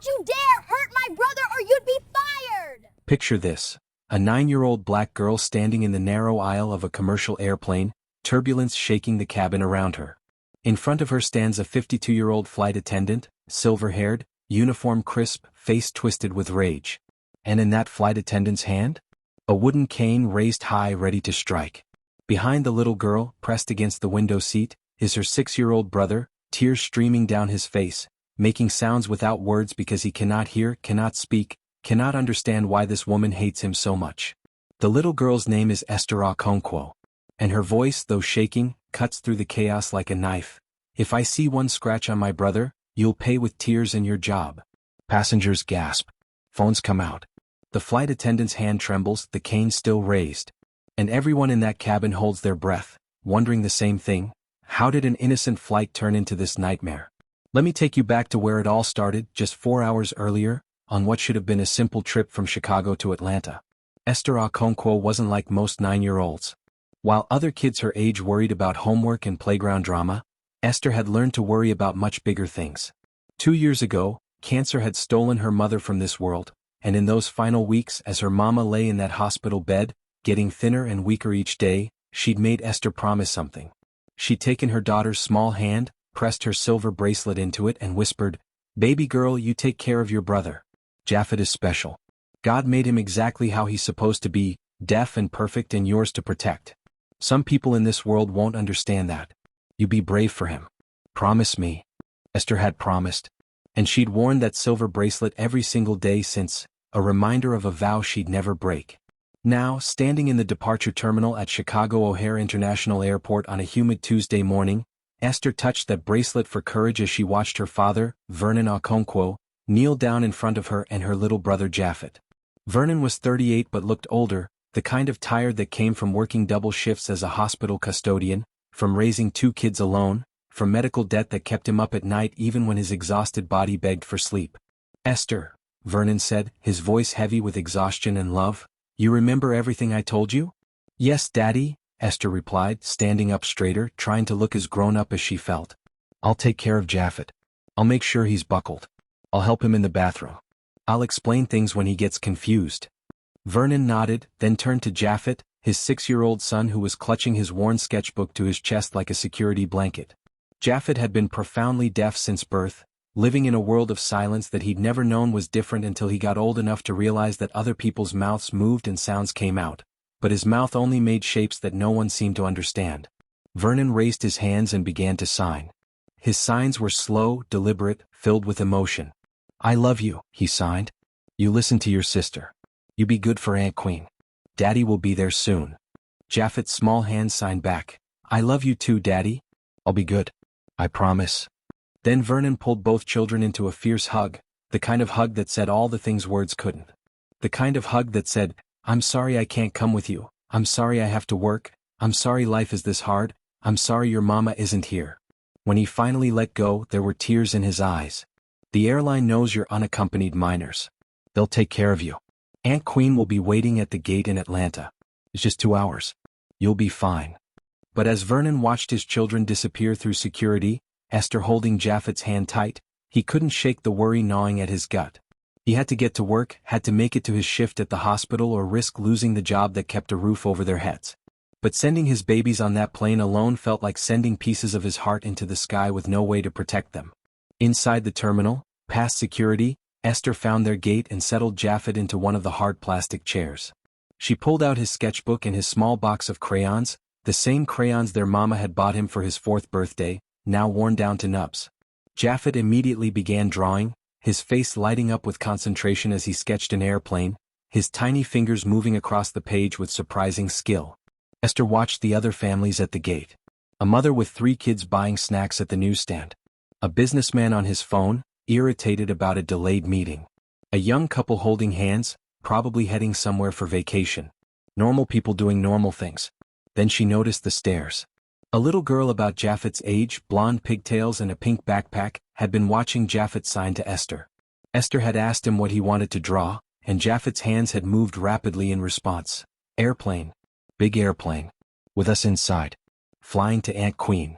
Don't you dare hurt my brother or you'd be fired! Picture this. A 9-year-old black girl standing in the narrow aisle of a commercial airplane, turbulence shaking the cabin around her. In front of her stands a 52-year-old flight attendant, silver-haired, uniform crisp, face twisted with rage. And in that flight attendant's hand? A wooden cane raised high ready to strike. Behind the little girl, pressed against the window seat, is her 6-year-old brother, tears streaming down his face, making sounds without words because he cannot hear, cannot speak, cannot understand why this woman hates him so much. The little girl's name is Esther Okonkwo. And her voice, though shaking, cuts through the chaos like a knife. If I see one scratch on my brother, you'll pay with tears and your job. Passengers gasp. Phones come out. The flight attendant's hand trembles, the cane still raised. And everyone in that cabin holds their breath, wondering the same thing. How did an innocent flight turn into this nightmare? Let me take you back to where it all started, just 4 hours earlier, on what should have been a simple trip from Chicago to Atlanta. Esther Okonkwo wasn't like most 9-year-olds. While other kids her age worried about homework and playground drama, Esther had learned to worry about much bigger things. 2 years ago, cancer had stolen her mother from this world, and in those final weeks as her mama lay in that hospital bed, getting thinner and weaker each day, she'd made Esther promise something. She'd taken her daughter's small hand, pressed her silver bracelet into it and whispered, "Baby girl, you take care of your brother. Japhet is special. God made him exactly how he's supposed to be, deaf and perfect and yours to protect. Some people in this world won't understand that. You be brave for him. Promise me." Esther had promised. And she'd worn that silver bracelet every single day since, a reminder of a vow she'd never break. Now, standing in the departure terminal at Chicago O'Hare International Airport on a humid Tuesday morning, Esther touched that bracelet for courage as she watched her father, Vernon Okonkwo, kneel down in front of her and her little brother Japhet. Vernon was 38 but looked older, the kind of tired that came from working double shifts as a hospital custodian, from raising 2 kids alone, from medical debt that kept him up at night even when his exhausted body begged for sleep. "Esther," Vernon said, his voice heavy with exhaustion and love, "you remember everything I told you?" "Yes, Daddy," Esther replied, standing up straighter, trying to look as grown-up as she felt. "I'll take care of Japhet. I'll make sure he's buckled. I'll help him in the bathroom. I'll explain things when he gets confused." Vernon nodded, then turned to Japhet, his 6-year-old son who was clutching his worn sketchbook to his chest like a security blanket. Japhet had been profoundly deaf since birth, living in a world of silence that he'd never known was different until he got old enough to realize that other people's mouths moved and sounds came out, but his mouth only made shapes that no one seemed to understand. Vernon raised his hands and began to sign. His signs were slow, deliberate, filled with emotion. "I love you," he signed. "You listen to your sister. You be good for Aunt Queen. Daddy will be there soon." Japhet's small hands signed back. "I love you too, Daddy. I'll be good. I promise." Then Vernon pulled both children into a fierce hug, the kind of hug that said all the things words couldn't. The kind of hug that said, "I'm sorry I can't come with you. I'm sorry I have to work. I'm sorry life is this hard. I'm sorry your mama isn't here." When he finally let go, there were tears in his eyes. "The airline knows you're unaccompanied minors. They'll take care of you. Aunt Queen will be waiting at the gate in Atlanta. It's just 2 hours. You'll be fine." But as Vernon watched his children disappear through security, Esther holding Japhet's hand tight, he couldn't shake the worry gnawing at his gut. He had to get to work, had to make it to his shift at the hospital or risk losing the job that kept a roof over their heads. But sending his babies on that plane alone felt like sending pieces of his heart into the sky with no way to protect them. Inside the terminal, past security, Esther found their gate and settled Japhet into one of the hard plastic chairs. She pulled out his sketchbook and his small box of crayons, the same crayons their mama had bought him for his 4th birthday, now worn down to nubs. Japhet immediately began drawing, his face lighting up with concentration as he sketched an airplane, his tiny fingers moving across the page with surprising skill. Esther watched the other families at the gate. A mother with 3 kids buying snacks at the newsstand. A businessman on his phone, irritated about a delayed meeting. A young couple holding hands, probably heading somewhere for vacation. Normal people doing normal things. Then she noticed the stairs. A little girl about Japhet's age, blonde pigtails and a pink backpack, had been watching Japhet sign to Esther. Esther had asked him what he wanted to draw, and Japhet's hands had moved rapidly in response. "Airplane. Big airplane. With us inside. Flying to Aunt Queen."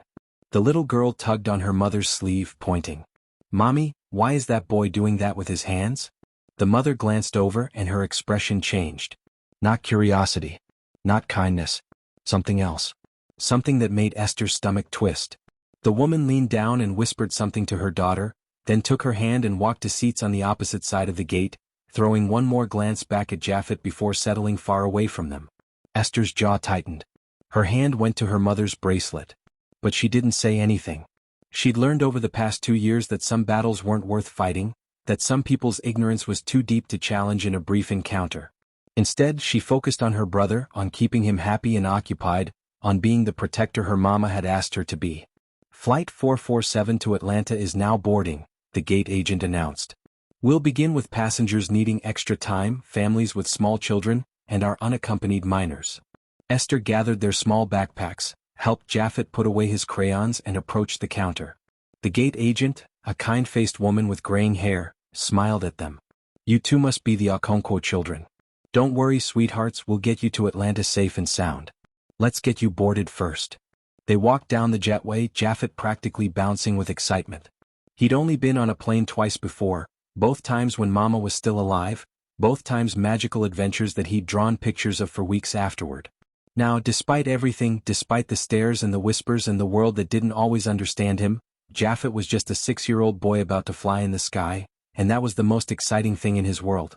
The little girl tugged on her mother's sleeve, pointing. "Mommy, Why is that boy doing that with his hands? The mother glanced over and her expression changed. Not curiosity. Not kindness. Something else. Something that made Esther's stomach twist. The woman leaned down and whispered something to her daughter, then took her hand and walked to seats on the opposite side of the gate, throwing one more glance back at Japhet before settling far away from them. Esther's jaw tightened. Her hand went to her mother's bracelet. But she didn't say anything. She'd learned over the past 2 years that some battles weren't worth fighting, that some people's ignorance was too deep to challenge in a brief encounter. Instead, she focused on her brother, on keeping him happy and occupied, on being the protector her mama had asked her to be. Flight 447 to Atlanta is now boarding, the gate agent announced. We'll begin with passengers needing extra time, families with small children, and our unaccompanied minors. Esther gathered their small backpacks, helped Japhet put away his crayons and approached the counter. The gate agent, a kind-faced woman with graying hair, smiled at them. You two must be the Okonkwo children. Don't worry, sweethearts, we'll get you to Atlanta safe and sound. Let's get you boarded first. They walked down the jetway, Japhet practically bouncing with excitement. He'd only been on a plane twice before, both times when Mama was still alive, both times magical adventures that he'd drawn pictures of for weeks afterward. Now, despite everything, despite the stares and the whispers and the world that didn't always understand him, Japhet was just a 6-year-old boy about to fly in the sky, and that was the most exciting thing in his world.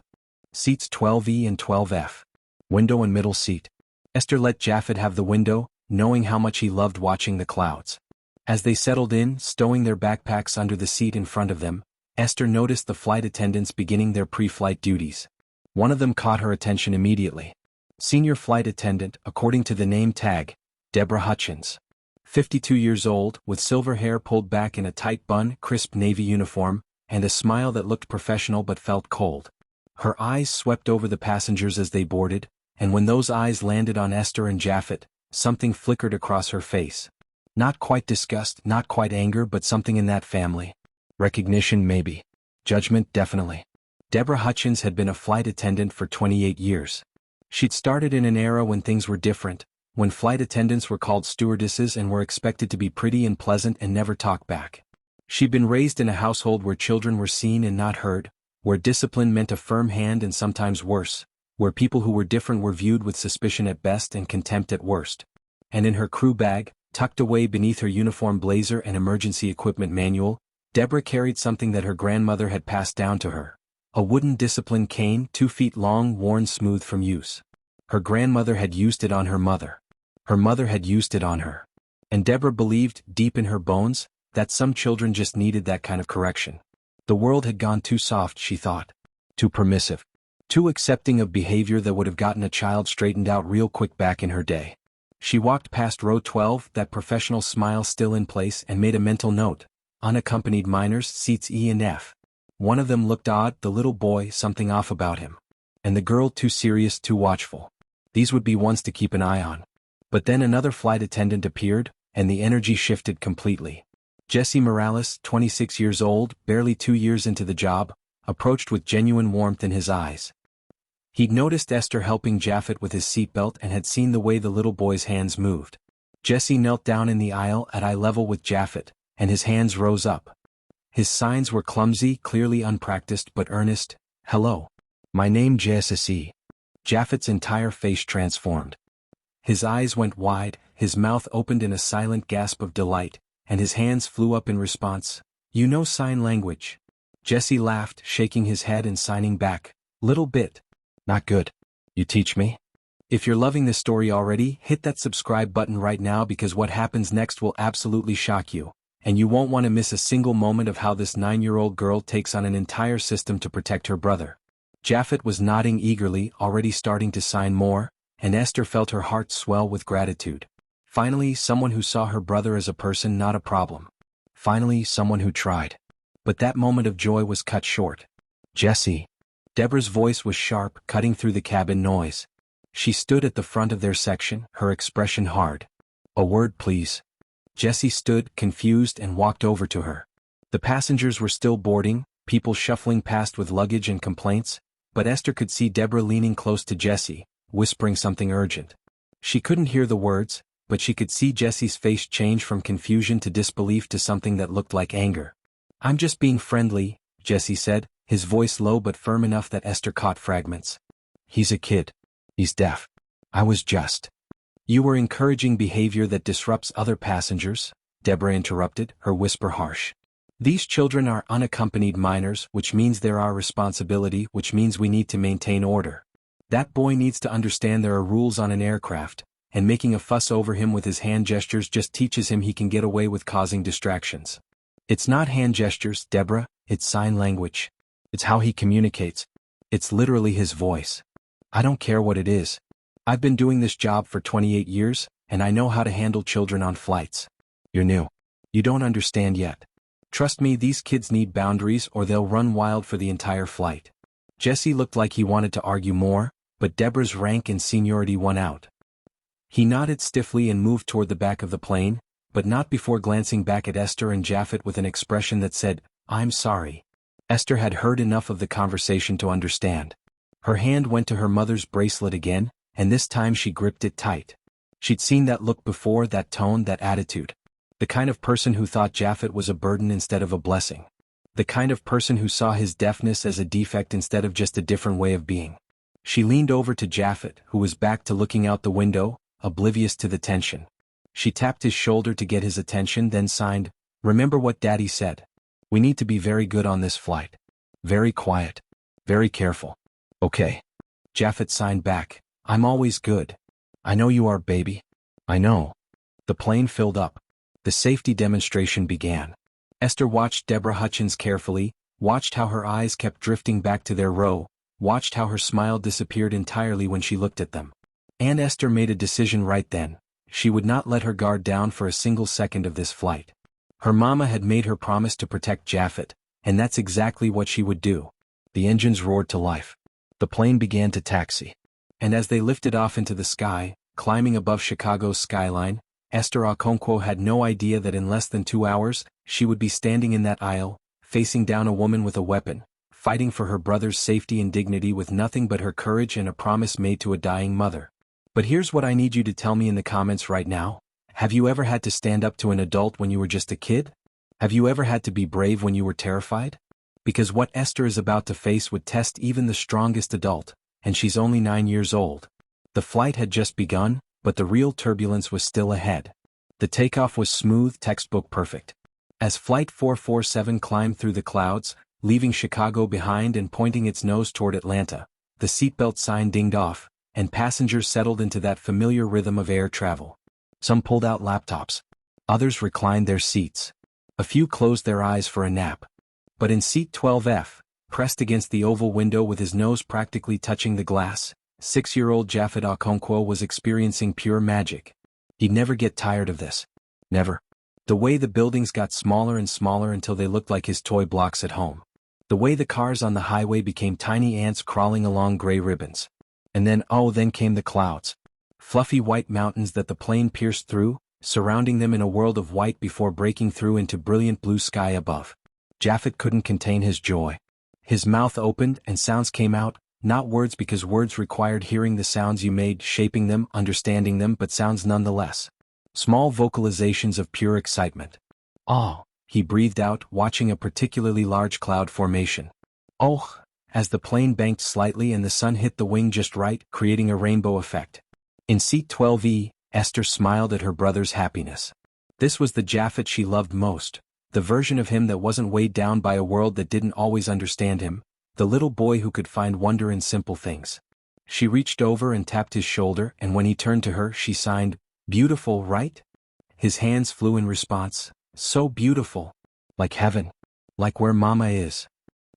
Seats 12E and 12F. Window and middle seat. Esther let Japhet have the window, knowing how much he loved watching the clouds. As they settled in, stowing their backpacks under the seat in front of them, Esther noticed the flight attendants beginning their pre-flight duties. One of them caught her attention immediately. Senior flight attendant, according to the name tag, Deborah Hutchins. 52 years old, with silver hair pulled back in a tight bun, crisp navy uniform, and a smile that looked professional but felt cold. Her eyes swept over the passengers as they boarded, and when those eyes landed on Esther and Japhet, something flickered across her face. Not quite disgust, not quite anger, but something in that family. Recognition, maybe. Judgment, definitely. Deborah Hutchins had been a flight attendant for 28 years. She'd started in an era when things were different, when flight attendants were called stewardesses and were expected to be pretty and pleasant and never talk back. She'd been raised in a household where children were seen and not heard, where discipline meant a firm hand and sometimes worse, where people who were different were viewed with suspicion at best and contempt at worst. And in her crew bag, tucked away beneath her uniform blazer and emergency equipment manual, Deborah carried something that her grandmother had passed down to her. A wooden discipline cane, 2 feet long, worn smooth from use. Her grandmother had used it on her mother. Her mother had used it on her. And Deborah believed, deep in her bones, that some children just needed that kind of correction. The world had gone too soft, she thought. Too permissive. Too accepting of behavior that would have gotten a child straightened out real quick back in her day. She walked past row 12, that professional smile still in place, and made a mental note. Unaccompanied minors, seats E and F. One of them looked odd, the little boy, something off about him. And the girl too serious, too watchful. These would be ones to keep an eye on. But then another flight attendant appeared, and the energy shifted completely. Jesse Morales, 26 years old, barely 2 years into the job, approached with genuine warmth in his eyes. He'd noticed Esther helping Japhet with his seatbelt and had seen the way the little boy's hands moved. Jesse knelt down in the aisle at eye level with Japhet, and his hands rose up. His signs were clumsy, clearly unpracticed but earnest. Hello. My name Jesse. Japhet's entire face transformed. His eyes went wide, his mouth opened in a silent gasp of delight, and his hands flew up in response. You know sign language. Jesse laughed, shaking his head and signing back. Little bit. Not good. You teach me? If you're loving this story already, hit that subscribe button right now because what happens next will absolutely shock you. And you won't want to miss a single moment of how this 9-year-old girl takes on an entire system to protect her brother. Japhet was nodding eagerly, already starting to sign more, and Esther felt her heart swell with gratitude. Finally, someone who saw her brother as a person, not a problem. Finally, someone who tried. But that moment of joy was cut short. Jesse. Deborah's voice was sharp, cutting through the cabin noise. She stood at the front of their section, her expression hard. A word, please. Jesse stood, confused, and walked over to her. The passengers were still boarding, people shuffling past with luggage and complaints, but Esther could see Deborah leaning close to Jesse, whispering something urgent. She couldn't hear the words, but she could see Jesse's face change from confusion to disbelief to something that looked like anger. I'm just being friendly, Jesse said, his voice low but firm enough that Esther caught fragments. He's a kid. He's deaf. I was just. You were encouraging behavior that disrupts other passengers, Deborah interrupted, her whisper harsh. These children are unaccompanied minors, which means they're our responsibility, which means we need to maintain order. That boy needs to understand there are rules on an aircraft, and making a fuss over him with his hand gestures just teaches him he can get away with causing distractions. It's not hand gestures, Deborah, it's sign language. It's how he communicates. It's literally his voice. I don't care what it is. I've been doing this job for 28 years, and I know how to handle children on flights. You're new. You don't understand yet. Trust me, these kids need boundaries or they'll run wild for the entire flight. Jesse looked like he wanted to argue more, but Deborah's rank and seniority won out. He nodded stiffly and moved toward the back of the plane, but not before glancing back at Esther and Japhet with an expression that said, I'm sorry. Esther had heard enough of the conversation to understand. Her hand went to her mother's bracelet again, and this time she gripped it tight. She'd seen that look before, that tone, that attitude. The kind of person who thought Japhet was a burden instead of a blessing. The kind of person who saw his deafness as a defect instead of just a different way of being. She leaned over to Japhet, who was back to looking out the window, oblivious to the tension. She tapped his shoulder to get his attention, then signed, Remember what Daddy said. We need to be very good on this flight. Very quiet. Very careful. Okay. Japhet signed back, I'm always good. I know you are, baby. I know. The plane filled up. The safety demonstration began. Esther watched Deborah Hutchins carefully, watched how her eyes kept drifting back to their row, watched how her smile disappeared entirely when she looked at them. And Esther made a decision right then. She would not let her guard down for a single second of this flight. Her mama had made her promise to protect Japhet, and that's exactly what she would do. The engines roared to life. The plane began to taxi. And as they lifted off into the sky, climbing above Chicago's skyline, Esther Okonkwo had no idea that in less than 2 hours, she would be standing in that aisle, facing down a woman with a weapon, fighting for her brother's safety and dignity with nothing but her courage and a promise made to a dying mother. But here's what I need you to tell me in the comments right now. Have you ever had to stand up to an adult when you were just a kid? Have you ever had to be brave when you were terrified? Because what Esther is about to face would test even the strongest adult, and she's only 9 years old. The flight had just begun, but the real turbulence was still ahead. The takeoff was smooth, textbook perfect. As Flight 447 climbed through the clouds, leaving Chicago behind and pointing its nose toward Atlanta, the seatbelt sign dinged off, and passengers settled into that familiar rhythm of air travel. Some pulled out laptops. Others reclined their seats. A few closed their eyes for a nap. But in seat 12F, pressed against the oval window with his nose practically touching the glass, 6-year-old Japhet Okonkwo was experiencing pure magic. He'd never get tired of this. Never. The way the buildings got smaller and smaller until they looked like his toy blocks at home. The way the cars on the highway became tiny ants crawling along gray ribbons. And then came the clouds. Fluffy white mountains that the plane pierced through, surrounding them in a world of white before breaking through into brilliant blue sky above. Japhet couldn't contain his joy. His mouth opened and sounds came out, not words because words required hearing the sounds you made, shaping them, understanding them, but sounds nonetheless. Small vocalizations of pure excitement. Oh, he breathed out, watching a particularly large cloud formation. Oh, as the plane banked slightly and the sun hit the wing just right, creating a rainbow effect. In seat 12E, Esther smiled at her brother's happiness. This was the Japhet she loved most, the version of him that wasn't weighed down by a world that didn't always understand him, the little boy who could find wonder in simple things. She reached over and tapped his shoulder, and when he turned to her, she signed, "Beautiful, right?" His hands flew in response. So beautiful. Like heaven. Like where Mama is.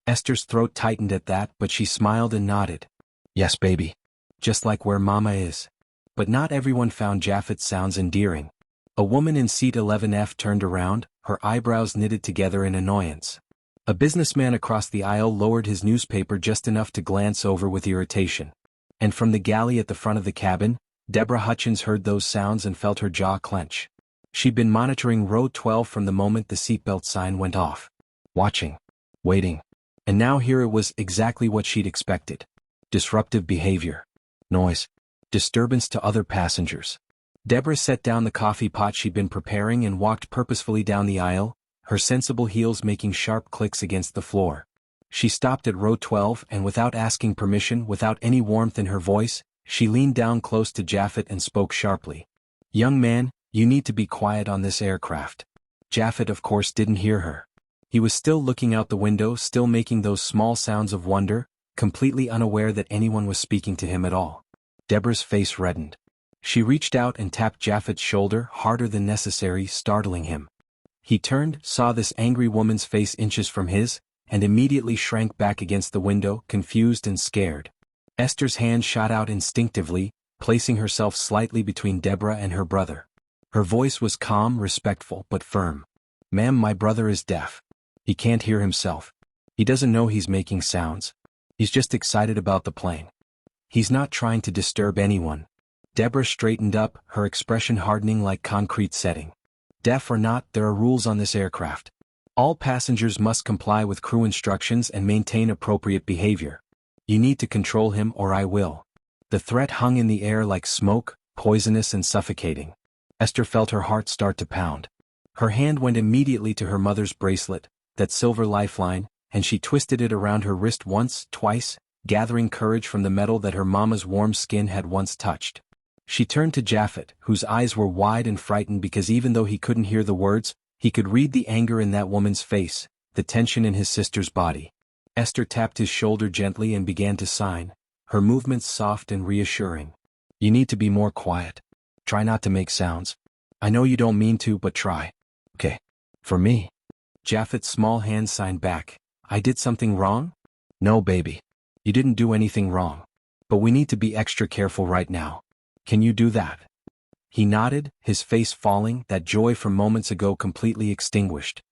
Esther's throat tightened at that, but she smiled and nodded. Yes, baby. Just like where Mama is. But not everyone found Japhet's sounds endearing. A woman in seat 11F turned around, her eyebrows knitted together in annoyance. A businessman across the aisle lowered his newspaper just enough to glance over with irritation. And from the galley at the front of the cabin, Deborah Hutchins heard those sounds and felt her jaw clench. She'd been monitoring row 12 from the moment the seatbelt sign went off. Watching. Waiting. And now here it was, exactly what she'd expected. Disruptive behavior. Noise. Disturbance to other passengers. Deborah set down the coffee pot she'd been preparing and walked purposefully down the aisle, her sensible heels making sharp clicks against the floor. She stopped at row 12 and without asking permission, without any warmth in her voice, she leaned down close to Japhet and spoke sharply. "Young man, you need to be quiet on this aircraft." Japhet of course didn't hear her. He was still looking out the window, still making those small sounds of wonder, completely unaware that anyone was speaking to him at all. Deborah's face reddened. She reached out and tapped Japhet's shoulder harder than necessary, startling him. He turned, saw this angry woman's face inches from his, and immediately shrank back against the window, confused and scared. Esther's hand shot out instinctively, placing herself slightly between Deborah and her brother. Her voice was calm, respectful, but firm. "Ma'am, my brother is deaf. He can't hear himself. He doesn't know he's making sounds. He's just excited about the plane. He's not trying to disturb anyone." Deborah straightened up, her expression hardening like concrete setting. "Deaf or not, there are rules on this aircraft. All passengers must comply with crew instructions and maintain appropriate behavior. You need to control him or I will." The threat hung in the air like smoke, poisonous and suffocating. Esther felt her heart start to pound. Her hand went immediately to her mother's bracelet, that silver lifeline, and she twisted it around her wrist once, twice, gathering courage from the metal that her mama's warm skin had once touched. She turned to Japhet, whose eyes were wide and frightened because even though he couldn't hear the words, he could read the anger in that woman's face, the tension in his sister's body. Esther tapped his shoulder gently and began to sign, her movements soft and reassuring. "You need to be more quiet. Try not to make sounds. I know you don't mean to, but try. Okay. For me." Japhet's small hand signed back. "I did something wrong?" "No, baby. You didn't do anything wrong. But we need to be extra careful right now. Can you do that?" He nodded, his face falling, that joy from moments ago completely extinguished.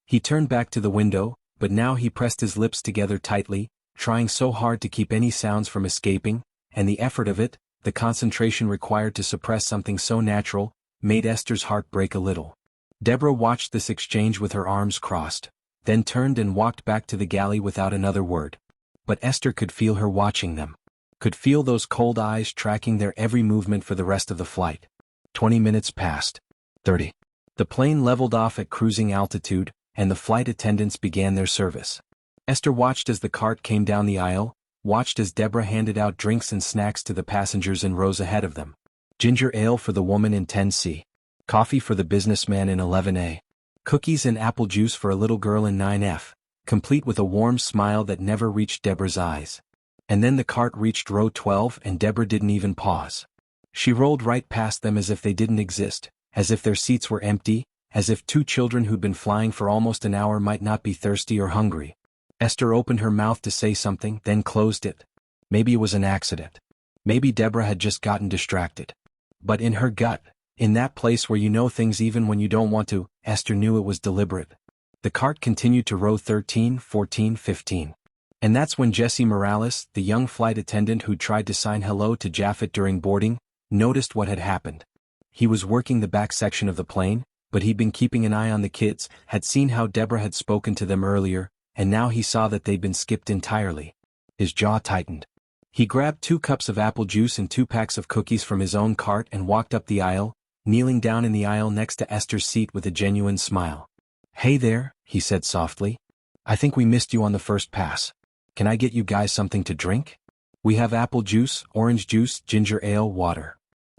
He turned back to the window, but now he pressed his lips together tightly, trying so hard to keep any sounds from escaping, and the effort of it, the concentration required to suppress something so natural, made Esther's heart break a little. Deborah watched this exchange with her arms crossed, then turned and walked back to the galley without another word. But Esther could feel her watching them. Could feel those cold eyes tracking their every movement for the rest of the flight. 20 minutes passed. 30. The plane leveled off at cruising altitude, and the flight attendants began their service. Esther watched as the cart came down the aisle, watched as Deborah handed out drinks and snacks to the passengers in rows ahead of them. Ginger ale for the woman in 10C. Coffee for the businessman in 11A. Cookies and apple juice for a little girl in 9F, complete with a warm smile that never reached Deborah's eyes. And then the cart reached row 12 and Deborah didn't even pause. She rolled right past them as if they didn't exist, as if their seats were empty, as if two children who'd been flying for almost an hour might not be thirsty or hungry. Esther opened her mouth to say something, then closed it. Maybe it was an accident. Maybe Deborah had just gotten distracted. But in her gut, in that place where you know things even when you don't want to, Esther knew it was deliberate. The cart continued to row 13, 14, 15. And that's when Jesse Morales, the young flight attendant who tried to sign hello to Japhet during boarding, noticed what had happened. He was working the back section of the plane, but he'd been keeping an eye on the kids, had seen how Deborah had spoken to them earlier, and now he saw that they'd been skipped entirely. His jaw tightened. He grabbed 2 cups of apple juice and 2 packs of cookies from his own cart and walked up the aisle, kneeling down in the aisle next to Esther's seat with a genuine smile. "Hey there," he said softly. "I think we missed you on the first pass. Can I get you guys something to drink? We have apple juice, orange juice, ginger ale, water."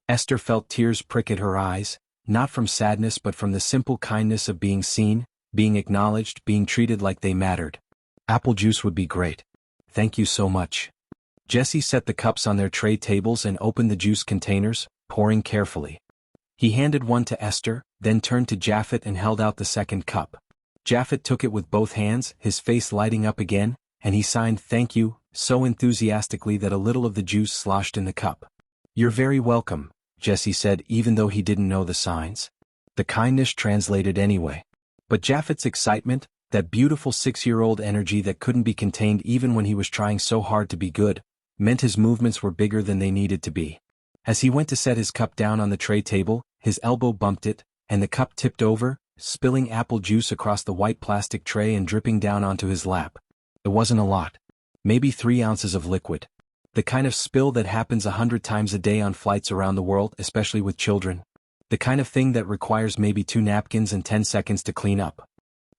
Esther felt tears prick at her eyes, not from sadness but from the simple kindness of being seen, being acknowledged, being treated like they mattered. "Apple juice would be great. Thank you so much." Jesse set the cups on their tray tables and opened the juice containers, pouring carefully. He handed one to Esther, then turned to Japhet and held out the second cup. Japhet took it with both hands, his face lighting up again, and he signed "thank you," so enthusiastically that a little of the juice sloshed in the cup. "You're very welcome," Jesse said even though he didn't know the signs. The kindness translated anyway. But Japhet's excitement, that beautiful 6-year-old energy that couldn't be contained even when he was trying so hard to be good, meant his movements were bigger than they needed to be. As he went to set his cup down on the tray table, his elbow bumped it, and the cup tipped over, spilling apple juice across the white plastic tray and dripping down onto his lap. It wasn't a lot. Maybe 3 ounces of liquid. The kind of spill that happens 100 times a day on flights around the world, especially with children. The kind of thing that requires maybe 2 napkins and 10 seconds to clean up.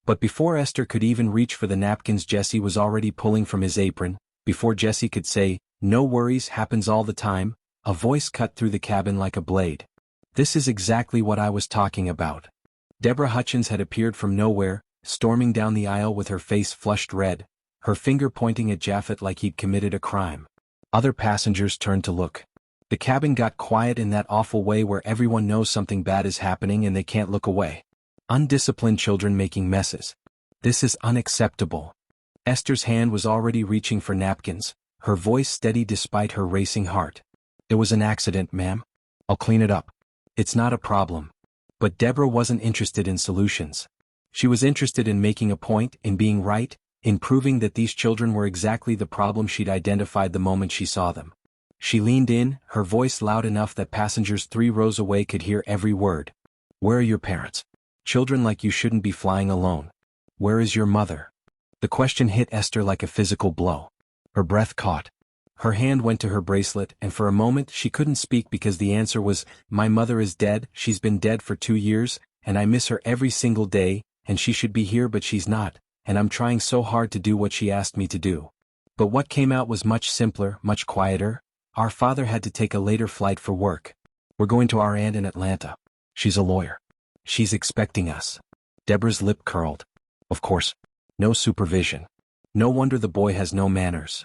But before Esther could even reach for the napkins, Jesse was already pulling from his apron. Before Jesse could say, "No worries, happens all the time," a voice cut through the cabin like a blade. "This is exactly what I was talking about." Deborah Hutchins had appeared from nowhere, storming down the aisle with her face flushed red, her finger pointing at Japhet like he'd committed a crime. Other passengers turned to look. The cabin got quiet in that awful way where everyone knows something bad is happening and they can't look away. Undisciplined children making messes. This is unacceptable. Esther's hand was already reaching for napkins, her voice steady despite her racing heart. "It was an accident, ma'am. I'll clean it up. It's not a problem." But Deborah wasn't interested in solutions. She was interested in making a point, in being right, in proving that these children were exactly the problem she'd identified the moment she saw them. She leaned in, her voice loud enough that passengers 3 rows away could hear every word. "Where are your parents? Children like you shouldn't be flying alone. Where is your mother?" The question hit Esther like a physical blow. Her breath caught. Her hand went to her bracelet, and for a moment she couldn't speak because the answer was, "My mother is dead, she's been dead for 2 years, and I miss her every single day, and she should be here but she's not, and I'm trying so hard to do what she asked me to do." But what came out was much simpler, much quieter. "Our father had to take a later flight for work. We're going to our aunt in Atlanta. She's a lawyer. She's expecting us." Deborah's lip curled. Of course. No supervision. No wonder the boy has no manners.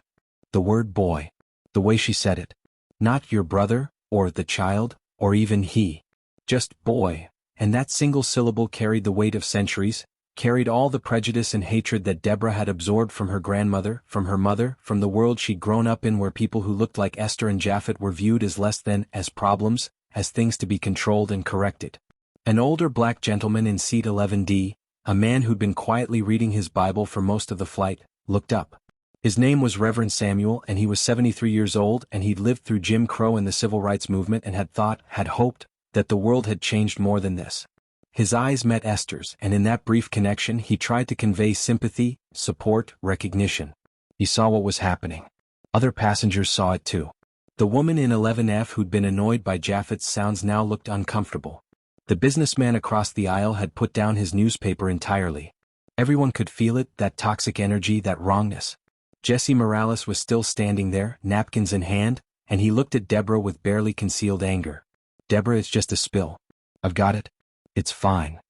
The word boy. The way she said it. Not your brother, or the child, or even he. Just boy. And that single syllable carried the weight of centuries, carried all the prejudice and hatred that Deborah had absorbed from her grandmother, from her mother, from the world she'd grown up in where people who looked like Esther and Japhet were viewed as less than, as problems, as things to be controlled and corrected. An older black gentleman in seat 11D, a man who'd been quietly reading his Bible for most of the flight, looked up. His name was Reverend Samuel, and he was 73 years old, and he'd lived through Jim Crow and the Civil Rights Movement and had thought, had hoped, that the world had changed more than this. His eyes met Esther's, and in that brief connection he tried to convey sympathy, support, recognition. He saw what was happening. Other passengers saw it too. The woman in 11F who'd been annoyed by Japhet's sounds now looked uncomfortable. The businessman across the aisle had put down his newspaper entirely. Everyone could feel it, that toxic energy, that wrongness. Jesse Morales was still standing there, napkins in hand, and he looked at Deborah with barely concealed anger. "Deborah, it's just a spill. I've got it. It's fine."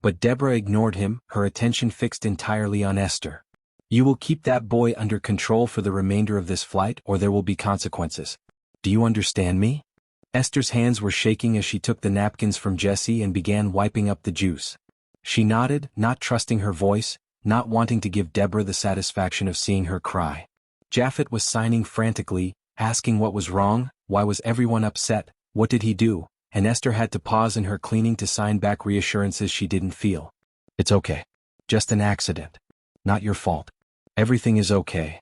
But Deborah ignored him, her attention fixed entirely on Esther. "You will keep that boy under control for the remainder of this flight, or there will be consequences. Do you understand me?" Esther's hands were shaking as she took the napkins from Jesse and began wiping up the juice. She nodded, not trusting her voice, not wanting to give Deborah the satisfaction of seeing her cry. Japhet was signing frantically, asking what was wrong, why was everyone upset, what did he do, and Esther had to pause in her cleaning to sign back reassurances she didn't feel. "It's okay. Just an accident. Not your fault. Everything is okay."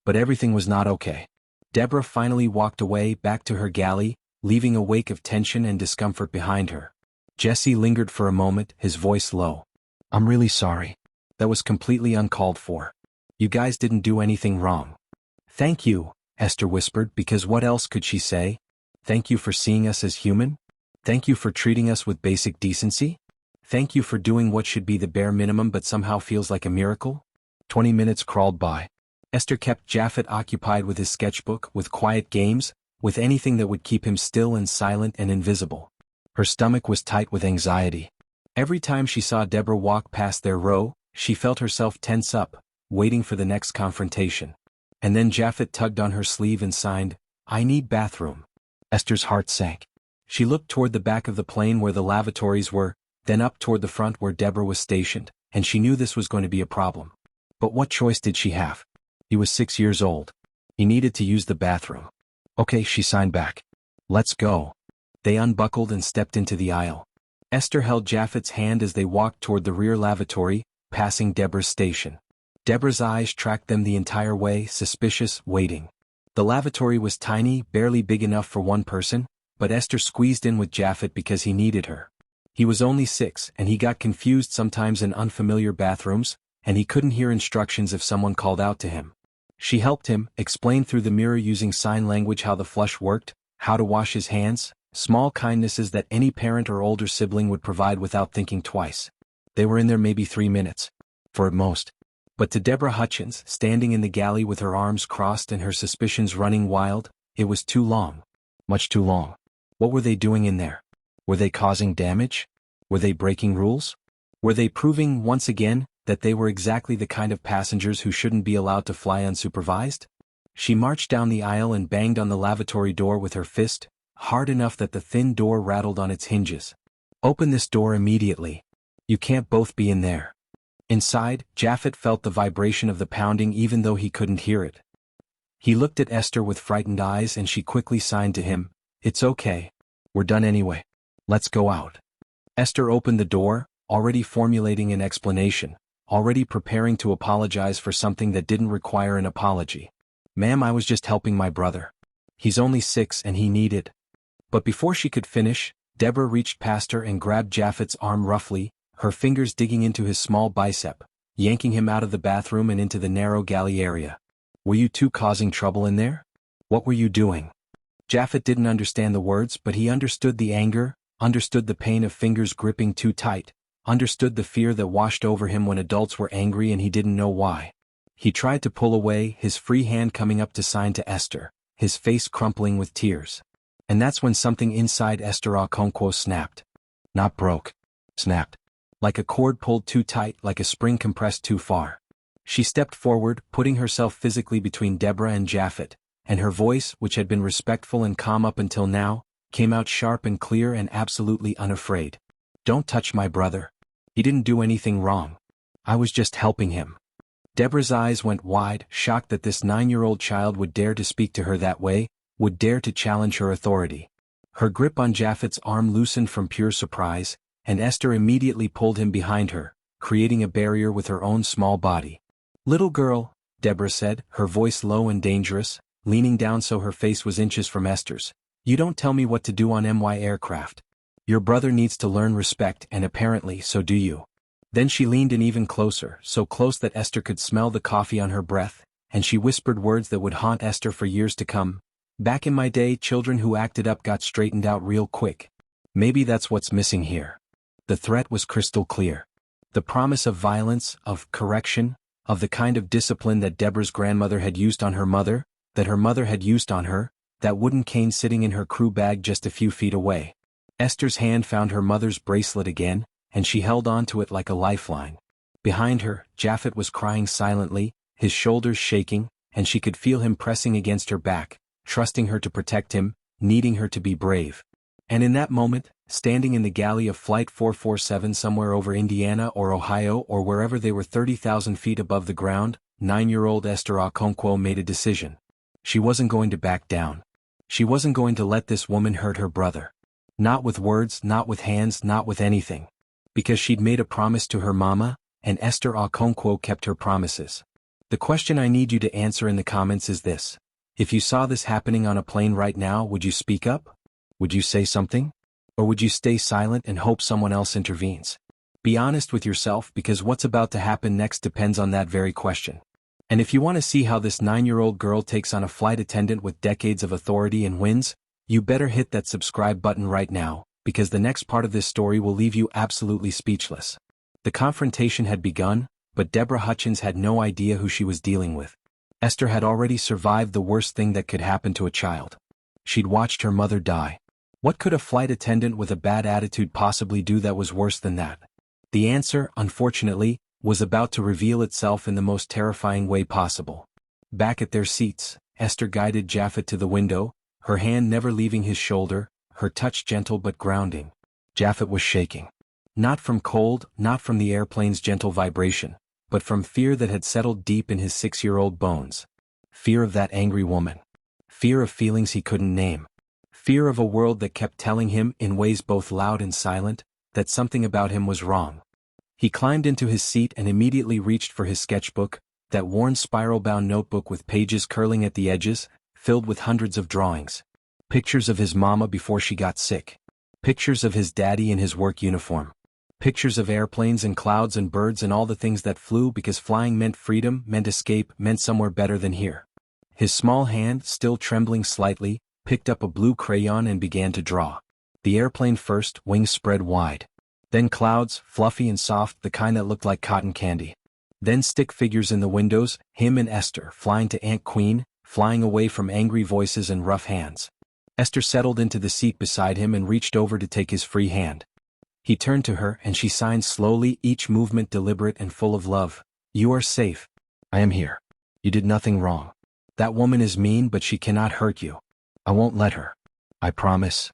But everything was not okay. Deborah finally walked away, back to her galley, leaving a wake of tension and discomfort behind her. Jesse lingered for a moment, his voice low. "I'm really sorry. That was completely uncalled for. You guys didn't do anything wrong." "Thank you," Esther whispered, because what else could she say? "Thank you for seeing us as human? Thank you for treating us with basic decency? Thank you for doing what should be the bare minimum but somehow feels like a miracle?" 20 minutes crawled by. Esther kept Japhet occupied with his sketchbook, with quiet games, with anything that would keep him still and silent and invisible. Her stomach was tight with anxiety. Every time she saw Deborah walk past their row, she felt herself tense up, waiting for the next confrontation. And then Japhet tugged on her sleeve and signed, "I need bathroom." Esther's heart sank. She looked toward the back of the plane where the lavatories were, then up toward the front where Deborah was stationed, and she knew this was going to be a problem. But what choice did she have? He was 6 years old. He needed to use the bathroom. "Okay," she signed back. "Let's go." They unbuckled and stepped into the aisle. Esther held Japhet's hand as they walked toward the rear lavatory, passing Deborah's station. Deborah's eyes tracked them the entire way, suspicious, waiting. The lavatory was tiny, barely big enough for one person, but Esther squeezed in with Japhet because he needed her. He was only 6, and he got confused sometimes in unfamiliar bathrooms, and he couldn't hear instructions if someone called out to him. She helped him, explained through the mirror using sign language how the flush worked, how to wash his hands, small kindnesses that any parent or older sibling would provide without thinking twice. They were in there maybe 3 minutes. For at most. But to Deborah Hutchins, standing in the galley with her arms crossed and her suspicions running wild, it was too long. Much too long. What were they doing in there? Were they causing damage? Were they breaking rules? Were they proving, once again, that they were exactly the kind of passengers who shouldn't be allowed to fly unsupervised? She marched down the aisle and banged on the lavatory door with her fist, hard enough that the thin door rattled on its hinges. Open this door immediately. You can't both be in there. Inside, Japhet felt the vibration of the pounding even though he couldn't hear it. He looked at Esther with frightened eyes and she quickly signed to him, "It's okay. We're done anyway. Let's go out." Esther opened the door, already formulating an explanation, already preparing to apologize for something that didn't require an apology. "Ma'am, I was just helping my brother. He's only 6 and he needed." But before she could finish, Deborah reached past her and grabbed Japhet's arm roughly, her fingers digging into his small bicep, yanking him out of the bathroom and into the narrow galley area. "Were you two causing trouble in there? What were you doing?" Japhet didn't understand the words, but he understood the anger, understood the pain of fingers gripping too tight, understood the fear that washed over him when adults were angry and he didn't know why. He tried to pull away, his free hand coming up to sign to Esther, his face crumpling with tears. And that's when something inside Esther Okonkwo snapped. Not broke. Snapped. Like a cord pulled too tight, like a spring compressed too far. She stepped forward, putting herself physically between Deborah and Japhet, and her voice, which had been respectful and calm up until now, came out sharp and clear and absolutely unafraid. "Don't touch my brother. He didn't do anything wrong. I was just helping him." Deborah's eyes went wide, shocked that this 9-year-old child would dare to speak to her that way, would dare to challenge her authority. Her grip on Japhet's arm loosened from pure surprise, and Esther immediately pulled him behind her, creating a barrier with her own small body. "Little girl," Deborah said, her voice low and dangerous, leaning down so her face was inches from Esther's, "you don't tell me what to do on my aircraft. Your brother needs to learn respect and apparently so do you." Then she leaned in even closer, so close that Esther could smell the coffee on her breath, and she whispered words that would haunt Esther for years to come. "Back in my day, children who acted up got straightened out real quick. Maybe that's what's missing here." The threat was crystal clear. The promise of violence, of correction, of the kind of discipline that Deborah's grandmother had used on her mother, that her mother had used on her, that wooden cane sitting in her crew bag just a few feet away. Esther's hand found her mother's bracelet again, and she held on to it like a lifeline. Behind her, Japhet was crying silently, his shoulders shaking, and she could feel him pressing against her back, trusting her to protect him, needing her to be brave. And in that moment, standing in the galley of Flight 447 somewhere over Indiana or Ohio or wherever they were 30,000 feet above the ground, 9-year-old Esther Okonkwo made a decision. She wasn't going to back down. She wasn't going to let this woman hurt her brother. Not with words, not with hands, not with anything. Because she'd made a promise to her mama, and Esther Okonkwo kept her promises. The question I need you to answer in the comments is this. If you saw this happening on a plane right now, would you speak up? Would you say something? Or would you stay silent and hope someone else intervenes? Be honest with yourself because what's about to happen next depends on that very question. And if you want to see how this 9-year-old girl takes on a flight attendant with decades of authority and wins, you better hit that subscribe button right now, because the next part of this story will leave you absolutely speechless. The confrontation had begun, but Deborah Hutchins had no idea who she was dealing with. Esther had already survived the worst thing that could happen to a child. She'd watched her mother die. What could a flight attendant with a bad attitude possibly do that was worse than that? The answer, unfortunately, was about to reveal itself in the most terrifying way possible. Back at their seats, Esther guided Japhet to the window, her hand never leaving his shoulder, her touch gentle but grounding. Japhet was shaking. Not from cold, not from the airplane's gentle vibration, but from fear that had settled deep in his 6-year-old bones. Fear of that angry woman. Fear of feelings he couldn't name. Fear of a world that kept telling him, in ways both loud and silent, that something about him was wrong. He climbed into his seat and immediately reached for his sketchbook, that worn spiral-bound notebook with pages curling at the edges, filled with hundreds of drawings. Pictures of his mama before she got sick. Pictures of his daddy in his work uniform. Pictures of airplanes and clouds and birds and all the things that flew because flying meant freedom, meant escape, meant somewhere better than here. His small hand, still trembling slightly, picked up a blue crayon and began to draw. The airplane first, wings spread wide. Then clouds, fluffy and soft, the kind that looked like cotton candy. Then stick figures in the windows, him and Esther flying to Aunt Queen, flying away from angry voices and rough hands. Esther settled into the seat beside him and reached over to take his free hand. He turned to her and she signed slowly, each movement deliberate and full of love. "You are safe. I am here. You did nothing wrong. That woman is mean but she cannot hurt you. I won't let her. I promise."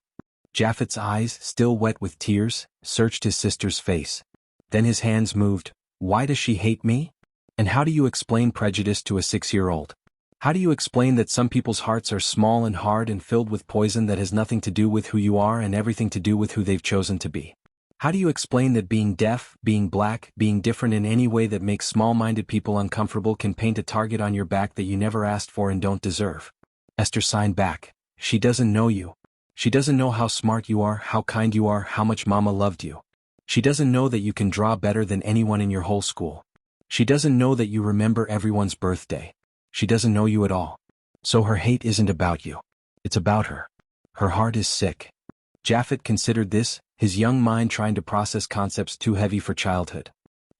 Japhet's eyes, still wet with tears, searched his sister's face. Then his hands moved. "Why does she hate me? And how do you explain prejudice to a 6-year-old? How do you explain that some people's hearts are small and hard and filled with poison that has nothing to do with who you are and everything to do with who they've chosen to be? How do you explain that being deaf, being black, being different in any way that makes small-minded people uncomfortable can paint a target on your back that you never asked for and don't deserve?" Esther signed back. "She doesn't know you. She doesn't know how smart you are, how kind you are, how much Mama loved you. She doesn't know that you can draw better than anyone in your whole school. She doesn't know that you remember everyone's birthday. She doesn't know you at all. So her hate isn't about you. It's about her. Her heart is sick." Japhet considered this, his young mind trying to process concepts too heavy for childhood.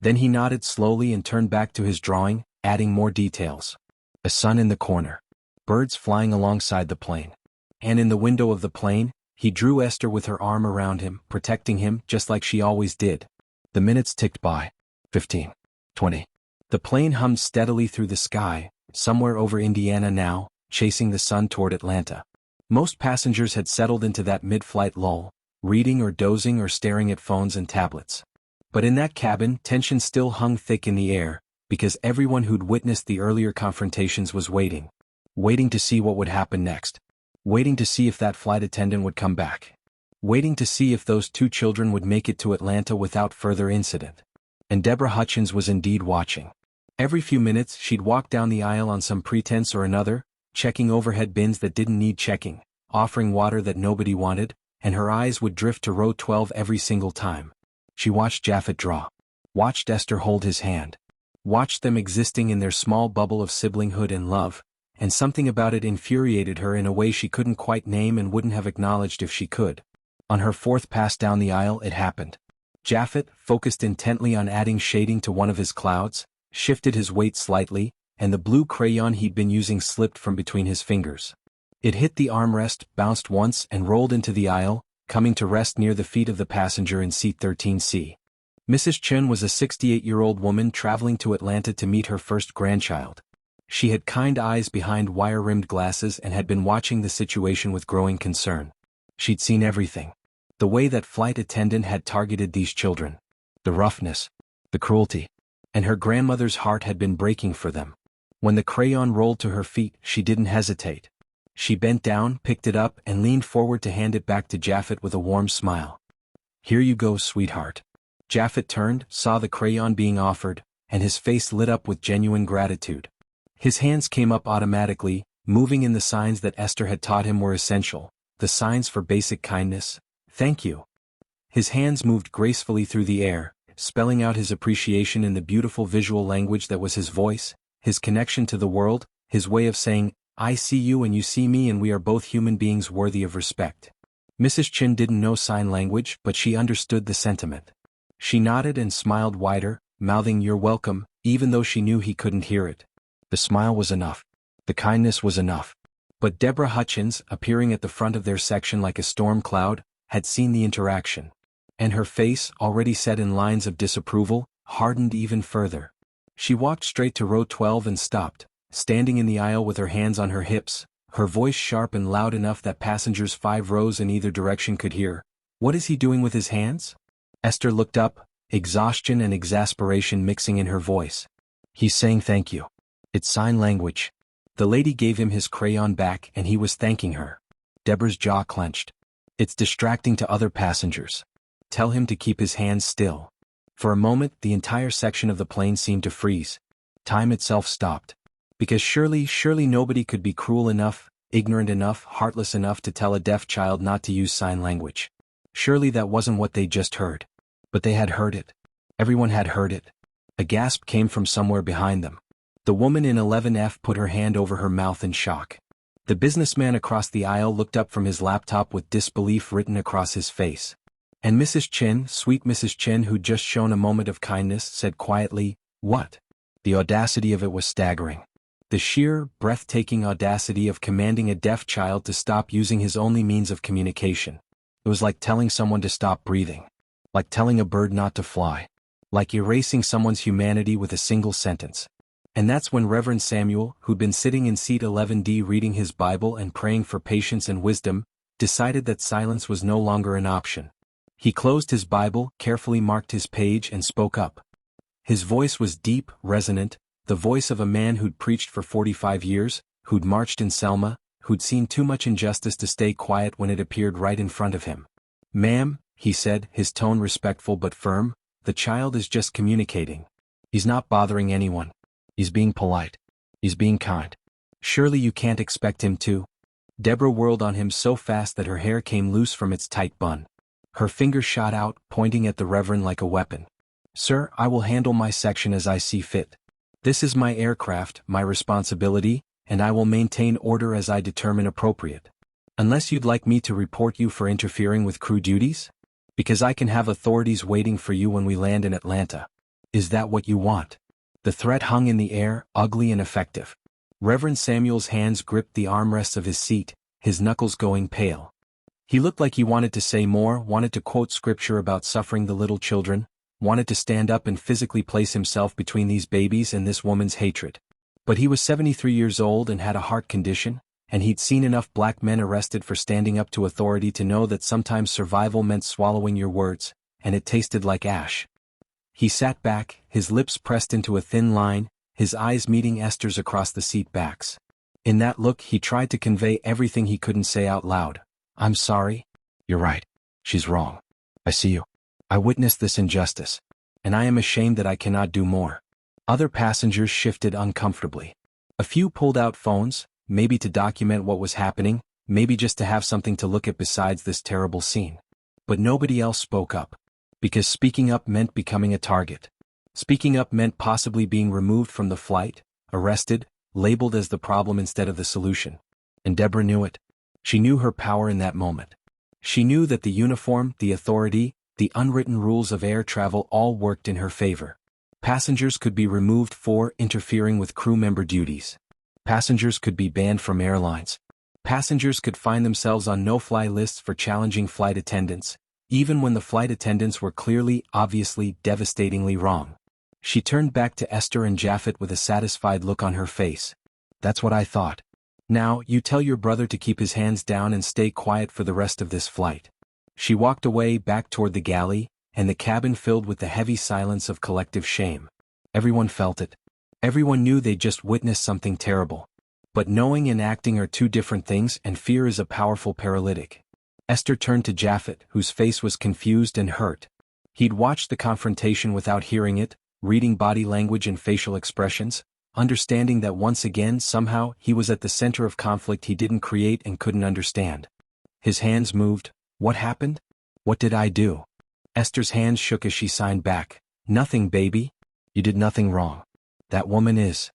Then he nodded slowly and turned back to his drawing, adding more details. A sun in the corner. Birds flying alongside the plane. And in the window of the plane, he drew Esther with her arm around him, protecting him just like she always did. The minutes ticked by. 15. 20. The plane hummed steadily through the sky, somewhere over Indiana now, chasing the sun toward Atlanta. Most passengers had settled into that mid-flight lull, reading or dozing or staring at phones and tablets. But in that cabin, tension still hung thick in the air, because everyone who'd witnessed the earlier confrontations was waiting. Waiting to see what would happen next. Waiting to see if that flight attendant would come back. Waiting to see if those 2 children would make it to Atlanta without further incident. And Deborah Hutchins was indeed watching. Every few minutes she'd walk down the aisle on some pretense or another, checking overhead bins that didn't need checking, offering water that nobody wanted, and her eyes would drift to row 12 every single time. She watched Japhet draw. Watched Esther hold his hand. Watched them existing in their small bubble of siblinghood and love, and something about it infuriated her in a way she couldn't quite name and wouldn't have acknowledged if she could. On her 4th pass down the aisle it happened. Japhet, focused intently on adding shading to one of his clouds, shifted his weight slightly, and the blue crayon he'd been using slipped from between his fingers. It hit the armrest, bounced once and rolled into the aisle, coming to rest near the feet of the passenger in seat 13C. Mrs. Chun was a 68-year-old woman traveling to Atlanta to meet her first grandchild. She had kind eyes behind wire-rimmed glasses and had been watching the situation with growing concern. She'd seen everything. The way that flight attendant had targeted these children. The roughness. The cruelty. And her grandmother's heart had been breaking for them. When the crayon rolled to her feet, she didn't hesitate. She bent down, picked it up, and leaned forward to hand it back to Japhet with a warm smile. "Here you go, sweetheart." Japhet turned, saw the crayon being offered, and his face lit up with genuine gratitude. His hands came up automatically, moving in the signs that Esther had taught him were essential, the signs for basic kindness. "Thank you." His hands moved gracefully through the air, spelling out his appreciation in the beautiful visual language that was his voice, his connection to the world, his way of saying, "I see you and you see me and we are both human beings worthy of respect." Mrs. Chin didn't know sign language, but she understood the sentiment. She nodded and smiled wider, mouthing "You're welcome," even though she knew he couldn't hear it. The smile was enough. The kindness was enough. But Deborah Hutchins, appearing at the front of their section like a storm cloud, had seen the interaction. And her face, already set in lines of disapproval, hardened even further. She walked straight to row 12 and stopped, standing in the aisle with her hands on her hips, her voice sharp and loud enough that passengers 5 rows in either direction could hear. "What is he doing with his hands?" Esther looked up, exhaustion and exasperation mixing in her voice. "He's saying thank you. It's sign language." The lady gave him his crayon back and he was thanking her. Deborah's jaw clenched. "It's distracting to other passengers. Tell him to keep his hands still." For a moment, the entire section of the plane seemed to freeze. Time itself stopped. Because surely nobody could be cruel enough, ignorant enough, heartless enough to tell a deaf child not to use sign language. Surely that wasn't what they just heard. But they had heard it. Everyone had heard it. A gasp came from somewhere behind them. The woman in 11F put her hand over her mouth in shock. The businessman across the aisle looked up from his laptop with disbelief written across his face. And Mrs. Chin, sweet Mrs. Chin who'd just shown a moment of kindness, said quietly, "What?" The audacity of it was staggering. The sheer, breathtaking audacity of commanding a deaf child to stop using his only means of communication. It was like telling someone to stop breathing. Like telling a bird not to fly. Like erasing someone's humanity with a single sentence. And that's when Reverend Samuel, who'd been sitting in seat 11D reading his Bible and praying for patience and wisdom, decided that silence was no longer an option. He closed his Bible, carefully marked his page, and spoke up. His voice was deep, resonant, the voice of a man who'd preached for 45 years, who'd marched in Selma, who'd seen too much injustice to stay quiet when it appeared right in front of him. "Ma'am," he said, his tone respectful but firm, "the child is just communicating. He's not bothering anyone. He's being polite. He's being kind. Surely you can't expect him to?" Deborah whirled on him so fast that her hair came loose from its tight bun. Her finger shot out, pointing at the Reverend like a weapon. "Sir, I will handle my section as I see fit. This is my aircraft, my responsibility, and I will maintain order as I determine appropriate. Unless you'd like me to report you for interfering with crew duties? Because I can have authorities waiting for you when we land in Atlanta. Is that what you want?" The threat hung in the air, ugly and effective. Reverend Samuel's hands gripped the armrests of his seat, his knuckles going pale. He looked like he wanted to say more, wanted to quote scripture about suffering the little children, wanted to stand up and physically place himself between these babies and this woman's hatred. But he was 73 years old and had a heart condition, and he'd seen enough black men arrested for standing up to authority to know that sometimes survival meant swallowing your words, and it tasted like ash. He sat back, his lips pressed into a thin line, his eyes meeting Esther's across the seat backs. In that look he tried to convey everything he couldn't say out loud. "I'm sorry." "You're right. She's wrong. I see you. I witnessed this injustice. And I am ashamed that I cannot do more." Other passengers shifted uncomfortably. A few pulled out phones, maybe to document what was happening, maybe just to have something to look at besides this terrible scene. But nobody else spoke up. Because speaking up meant becoming a target. Speaking up meant possibly being removed from the flight, arrested, labeled as the problem instead of the solution. And Deborah knew it. She knew her power in that moment. She knew that the uniform, the authority, the unwritten rules of air travel all worked in her favor. Passengers could be removed for interfering with crew member duties. Passengers could be banned from airlines. Passengers could find themselves on no-fly lists for challenging flight attendants, even when the flight attendants were clearly, obviously, devastatingly wrong. She turned back to Esther and Japhet with a satisfied look on her face. "That's what I thought. Now, you tell your brother to keep his hands down and stay quiet for the rest of this flight." She walked away back toward the galley, and the cabin filled with the heavy silence of collective shame. Everyone felt it. Everyone knew they'd just witnessed something terrible. But knowing and acting are two different things, and fear is a powerful paralytic. Esther turned to Japhet, whose face was confused and hurt. He'd watched the confrontation without hearing it, reading body language and facial expressions, understanding that once again somehow he was at the center of conflict he didn't create and couldn't understand. His hands moved. "What happened? What did I do?" Esther's hands shook as she signed back. "Nothing, baby. You did nothing wrong. That woman is."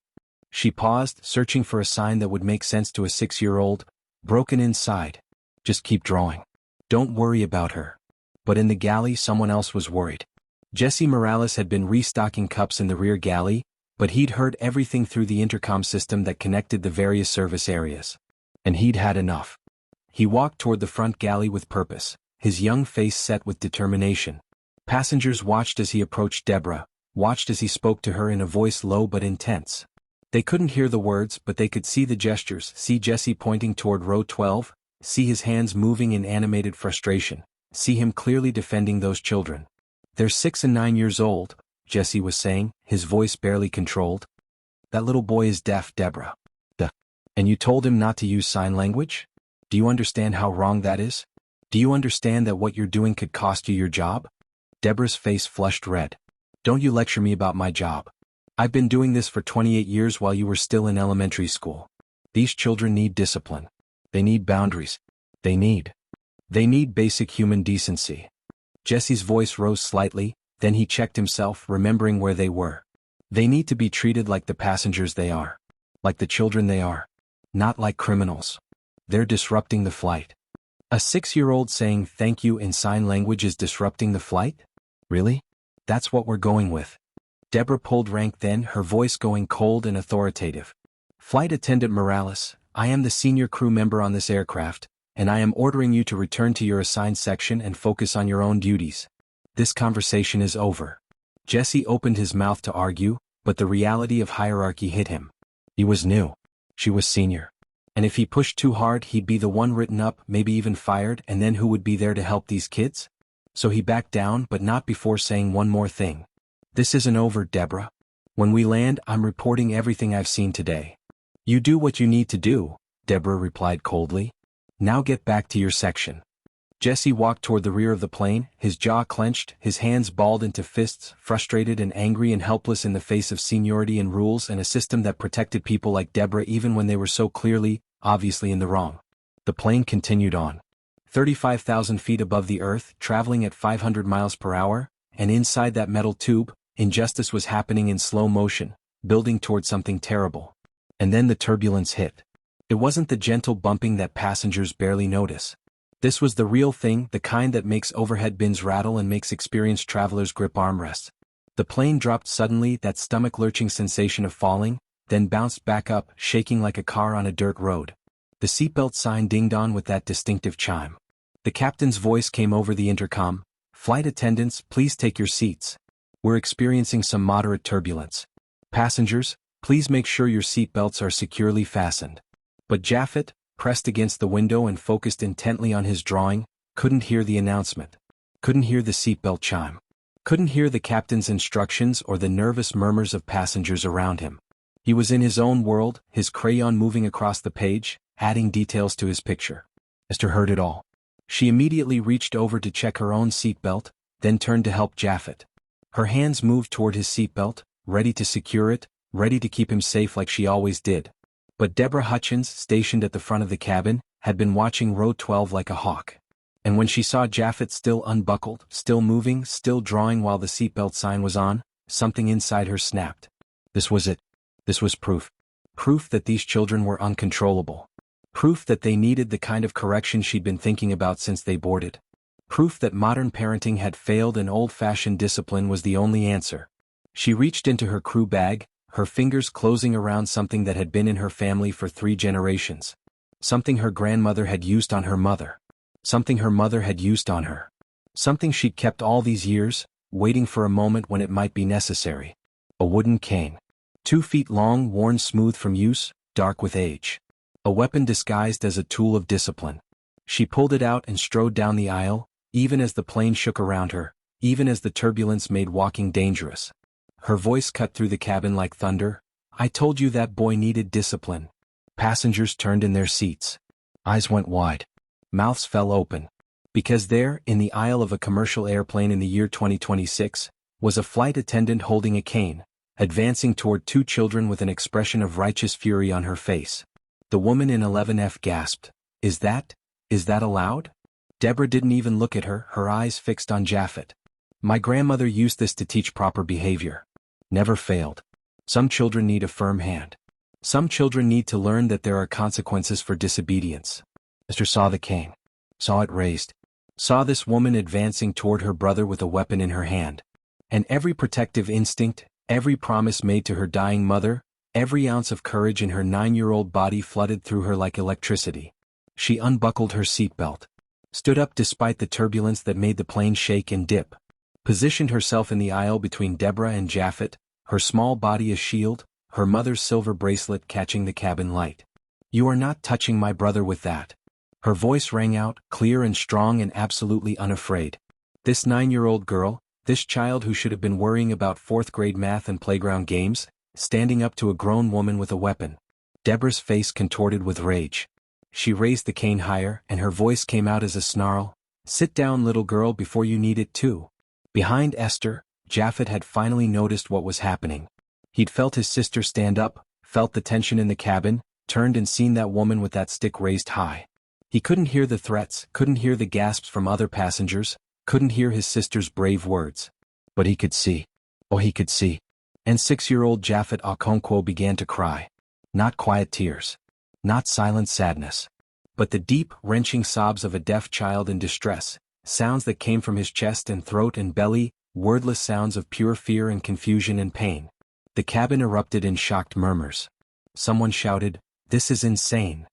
She paused, searching for a sign that would make sense to a 6-year-old, broken inside. "Just keep drawing. Don't worry about her." But in the galley someone else was worried. Jesse Morales had been restocking cups in the rear galley, but he'd heard everything through the intercom system that connected the various service areas. And he'd had enough. He walked toward the front galley with purpose, his young face set with determination. Passengers watched as he approached Deborah, watched as he spoke to her in a voice low but intense. They couldn't hear the words, but they could see the gestures, see Jesse pointing toward row 12, see his hands moving in animated frustration, see him clearly defending those children. "They're 6 and 9 years old," Jesse was saying, his voice barely controlled. "That little boy is deaf, Deborah. Duh. And you told him not to use sign language? Do you understand how wrong that is? Do you understand that what you're doing could cost you your job?" Deborah's face flushed red. "Don't you lecture me about my job. I've been doing this for 28 years while you were still in elementary school. These children need discipline. They need boundaries. They need basic human decency." Jesse's voice rose slightly, then he checked himself, remembering where they were. They need to be treated like the passengers they are. Like the children they are. Not like criminals. They're disrupting the flight. A 6-year-old saying thank you in sign language is disrupting the flight? Really? That's what we're going with. Deborah pulled rank then, her voice going cold and authoritative. Flight Attendant Morales, I am the senior crew member on this aircraft, and I am ordering you to return to your assigned section and focus on your own duties. This conversation is over. Jesse opened his mouth to argue, but the reality of hierarchy hit him. He was new. She was senior. And if he pushed too hard, he'd be the one written up, maybe even fired, and then who would be there to help these kids? So he backed down, but not before saying one more thing. This isn't over, Deborah. When we land, I'm reporting everything I've seen today. You do what you need to do, Deborah replied coldly. Now get back to your section. Jesse walked toward the rear of the plane, his jaw clenched, his hands balled into fists, frustrated and angry and helpless in the face of seniority and rules and a system that protected people like Deborah even when they were so clearly, obviously in the wrong. The plane continued on. 35,000 feet above the earth, traveling at 500 miles per hour, and inside that metal tube, injustice was happening in slow motion, building toward something terrible. And then the turbulence hit. It wasn't the gentle bumping that passengers barely notice. This was the real thing, the kind that makes overhead bins rattle and makes experienced travelers grip armrests. The plane dropped suddenly, that stomach-lurching sensation of falling, then bounced back up, shaking like a car on a dirt road. The seatbelt sign dinged on with that distinctive chime. The captain's voice came over the intercom. Flight attendants, please take your seats. We're experiencing some moderate turbulence. Passengers, please make sure your seatbelts are securely fastened. But Japhet, pressed against the window and focused intently on his drawing, couldn't hear the announcement. Couldn't hear the seatbelt chime. Couldn't hear the captain's instructions or the nervous murmurs of passengers around him. He was in his own world, his crayon moving across the page, adding details to his picture. Esther heard it all. She immediately reached over to check her own seatbelt, then turned to help Japhet. Her hands moved toward his seatbelt, ready to secure it, ready to keep him safe like she always did. But Deborah Hutchins, stationed at the front of the cabin, had been watching row 12 like a hawk. And when she saw Japhet still unbuckled, still moving, still drawing while the seatbelt sign was on, something inside her snapped. This was it. This was proof. Proof that these children were uncontrollable. Proof that they needed the kind of correction she'd been thinking about since they boarded. Proof that modern parenting had failed and old-fashioned discipline was the only answer. She reached into her crew bag, her fingers closing around something that had been in her family for 3 generations. Something her grandmother had used on her mother. Something her mother had used on her. Something she'd kept all these years, waiting for a moment when it might be necessary. A wooden cane. 2 feet long, worn smooth from use, dark with age. A weapon disguised as a tool of discipline. She pulled it out and strode down the aisle, even as the plane shook around her, even as the turbulence made walking dangerous. Her voice cut through the cabin like thunder. I told you that boy needed discipline. Passengers turned in their seats. Eyes went wide. Mouths fell open. Because there, in the aisle of a commercial airplane in the year 2026, was a flight attendant holding a cane, advancing toward 2 children with an expression of righteous fury on her face. The woman in 11F gasped. Is that allowed? Deborah didn't even look at her, her eyes fixed on Japhet. My grandmother used this to teach proper behavior. Never failed. Some children need a firm hand. Some children need to learn that there are consequences for disobedience. Esther saw the cane. Saw it raised. Saw this woman advancing toward her brother with a weapon in her hand. And every protective instinct, every promise made to her dying mother, every ounce of courage in her 9-year-old body flooded through her like electricity. She unbuckled her seatbelt. Stood up despite the turbulence that made the plane shake and dip. Positioned herself in the aisle between Deborah and Japhet, her small body a shield, her mother's silver bracelet catching the cabin light. You are not touching my brother with that. Her voice rang out, clear and strong and absolutely unafraid. This 9-year-old girl, this child who should have been worrying about 4th-grade math and playground games, standing up to a grown woman with a weapon. Deborah's face contorted with rage. She raised the cane higher, and her voice came out as a snarl. Sit down, little girl, before you need it too. Behind Esther, Japhet had finally noticed what was happening. He'd felt his sister stand up, felt the tension in the cabin, turned and seen that woman with that stick raised high. He couldn't hear the threats, couldn't hear the gasps from other passengers, couldn't hear his sister's brave words. But he could see. Oh, he could see. And 6-year-old Esther Okonkwo began to cry. Not quiet tears. Not silent sadness. But the deep, wrenching sobs of a deaf child in distress, sounds that came from his chest and throat and belly, wordless sounds of pure fear and confusion and pain. The cabin erupted in shocked murmurs. Someone shouted, "This is insane."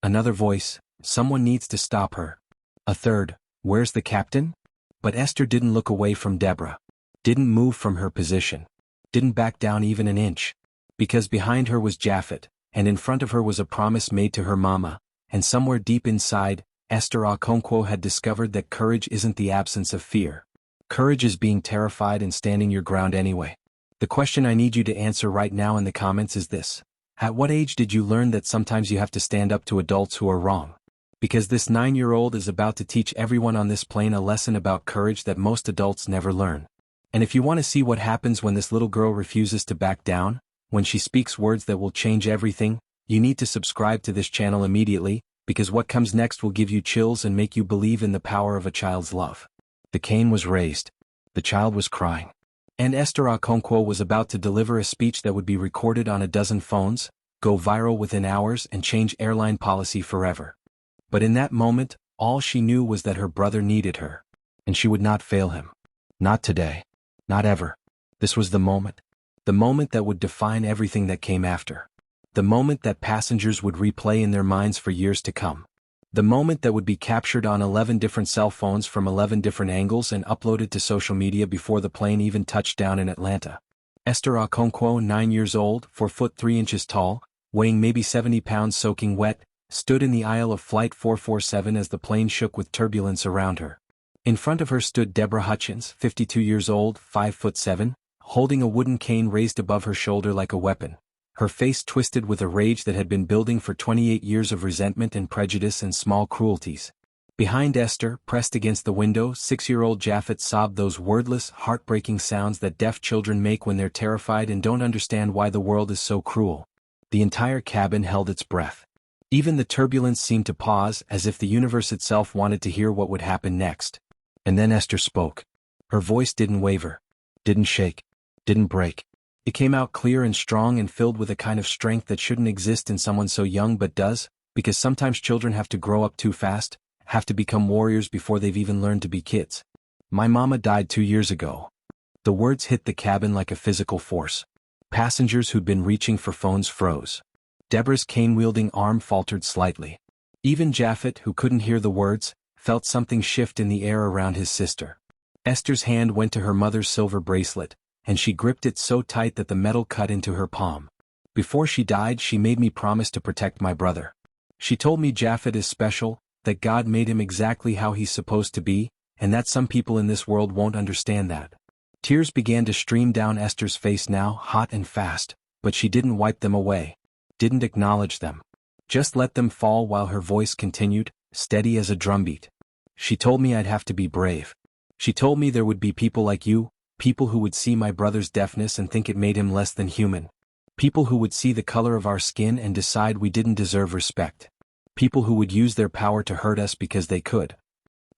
Another voice, "Someone needs to stop her." A third, "Where's the captain?" But Esther didn't look away from Deborah. Didn't move from her position. Didn't back down even an inch. Because behind her was Japhet, and in front of her was a promise made to her mama, and somewhere deep inside, Esther Okonkwo had discovered that courage isn't the absence of fear. Courage is being terrified and standing your ground anyway. The question I need you to answer right now in the comments is this. At what age did you learn that sometimes you have to stand up to adults who are wrong? Because this 9-year-old is about to teach everyone on this plane a lesson about courage that most adults never learn. And if you want to see what happens when this little girl refuses to back down, when she speaks words that will change everything, you need to subscribe to this channel immediately, because what comes next will give you chills and make you believe in the power of a child's love. The cane was raised. The child was crying. And Esther Okonkwo was about to deliver a speech that would be recorded on a dozen phones, go viral within hours and change airline policy forever. But in that moment, all she knew was that her brother needed her. And she would not fail him. Not today. Not ever. This was the moment. The moment that would define everything that came after. The moment that passengers would replay in their minds for years to come. The moment that would be captured on 11 different cell phones from 11 different angles and uploaded to social media before the plane even touched down in Atlanta. Esther Okonkwo, 9 years old, 4 foot 3 inches tall, weighing maybe 70 pounds soaking wet, stood in the aisle of Flight 447 as the plane shook with turbulence around her. In front of her stood Deborah Hutchins, 52 years old, 5 foot 7, holding a wooden cane raised above her shoulder like a weapon. Her face twisted with a rage that had been building for 28 years of resentment and prejudice and small cruelties. Behind Esther, pressed against the window, 6-year-old Japhet sobbed those wordless, heartbreaking sounds that deaf children make when they're terrified and don't understand why the world is so cruel. The entire cabin held its breath. Even the turbulence seemed to pause, as if the universe itself wanted to hear what would happen next. And then Esther spoke. Her voice didn't waver. Didn't shake. Didn't break. It came out clear and strong and filled with a kind of strength that shouldn't exist in someone so young but does, because sometimes children have to grow up too fast, have to become warriors before they've even learned to be kids. My mama died 2 years ago. The words hit the cabin like a physical force. Passengers who'd been reaching for phones froze. Deborah's cane-wielding arm faltered slightly. Even Japhet, who couldn't hear the words, felt something shift in the air around his sister. Esther's hand went to her mother's silver bracelet, and she gripped it so tight that the metal cut into her palm. Before she died, she made me promise to protect my brother. She told me Japhet is special, that God made him exactly how he's supposed to be, and that some people in this world won't understand that. Tears began to stream down Esther's face now, hot and fast, but she didn't wipe them away. Didn't acknowledge them. Just let them fall while her voice continued, steady as a drumbeat. She told me I'd have to be brave. She told me there would be people like you, people who would see my brother's deafness and think it made him less than human. People who would see the color of our skin and decide we didn't deserve respect. People who would use their power to hurt us because they could.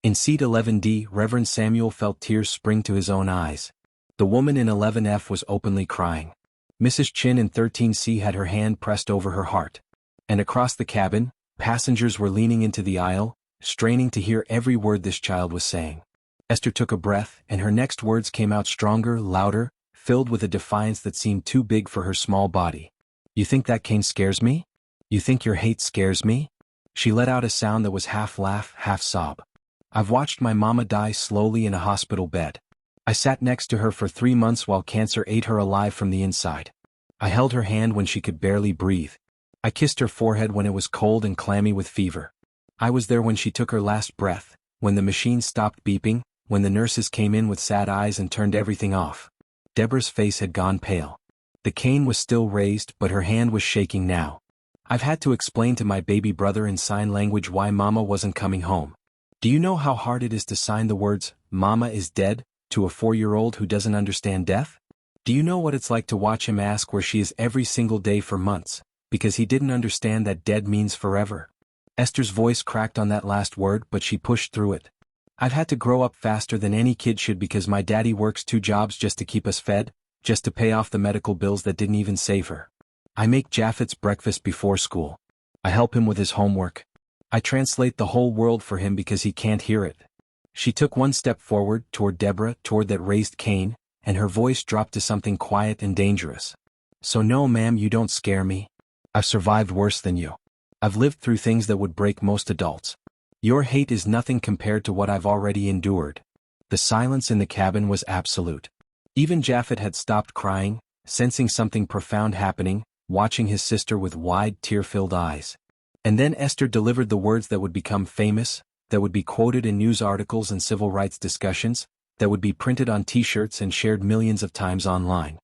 In seat 11D, Reverend Samuel felt tears spring to his own eyes. The woman in 11F was openly crying. Mrs. Chin in 13C had her hand pressed over her heart. And across the cabin, passengers were leaning into the aisle, straining to hear every word this child was saying. Esther took a breath, and her next words came out stronger, louder, filled with a defiance that seemed too big for her small body. You think that cane scares me? You think your hate scares me? She let out a sound that was half laugh, half sob. I've watched my mama die slowly in a hospital bed. I sat next to her for 3 months while cancer ate her alive from the inside. I held her hand when she could barely breathe. I kissed her forehead when it was cold and clammy with fever. I was there when she took her last breath, when the machine stopped beeping, when the nurses came in with sad eyes and turned everything off. Deborah's face had gone pale. The cane was still raised, but her hand was shaking now. I've had to explain to my baby brother in sign language why Mama wasn't coming home. Do you know how hard it is to sign the words, Mama is dead, to a 4-year-old who doesn't understand death? Do you know what it's like to watch him ask where she is every single day for months, because he didn't understand that dead means forever? Esther's voice cracked on that last word, but she pushed through it. I've had to grow up faster than any kid should because my daddy works 2 jobs just to keep us fed, just to pay off the medical bills that didn't even save her. I make Japhet's breakfast before school. I help him with his homework. I translate the whole world for him because he can't hear it. She took one step forward, toward Deborah, toward that raised cane, and her voice dropped to something quiet and dangerous. So no, ma'am, you don't scare me. I've survived worse than you. I've lived through things that would break most adults. Your hate is nothing compared to what I've already endured. The silence in the cabin was absolute. Even Japhet had stopped crying, sensing something profound happening, watching his sister with wide, tear-filled eyes. And then Esther delivered the words that would become famous, that would be quoted in news articles and civil rights discussions, that would be printed on t-shirts and shared millions of times online.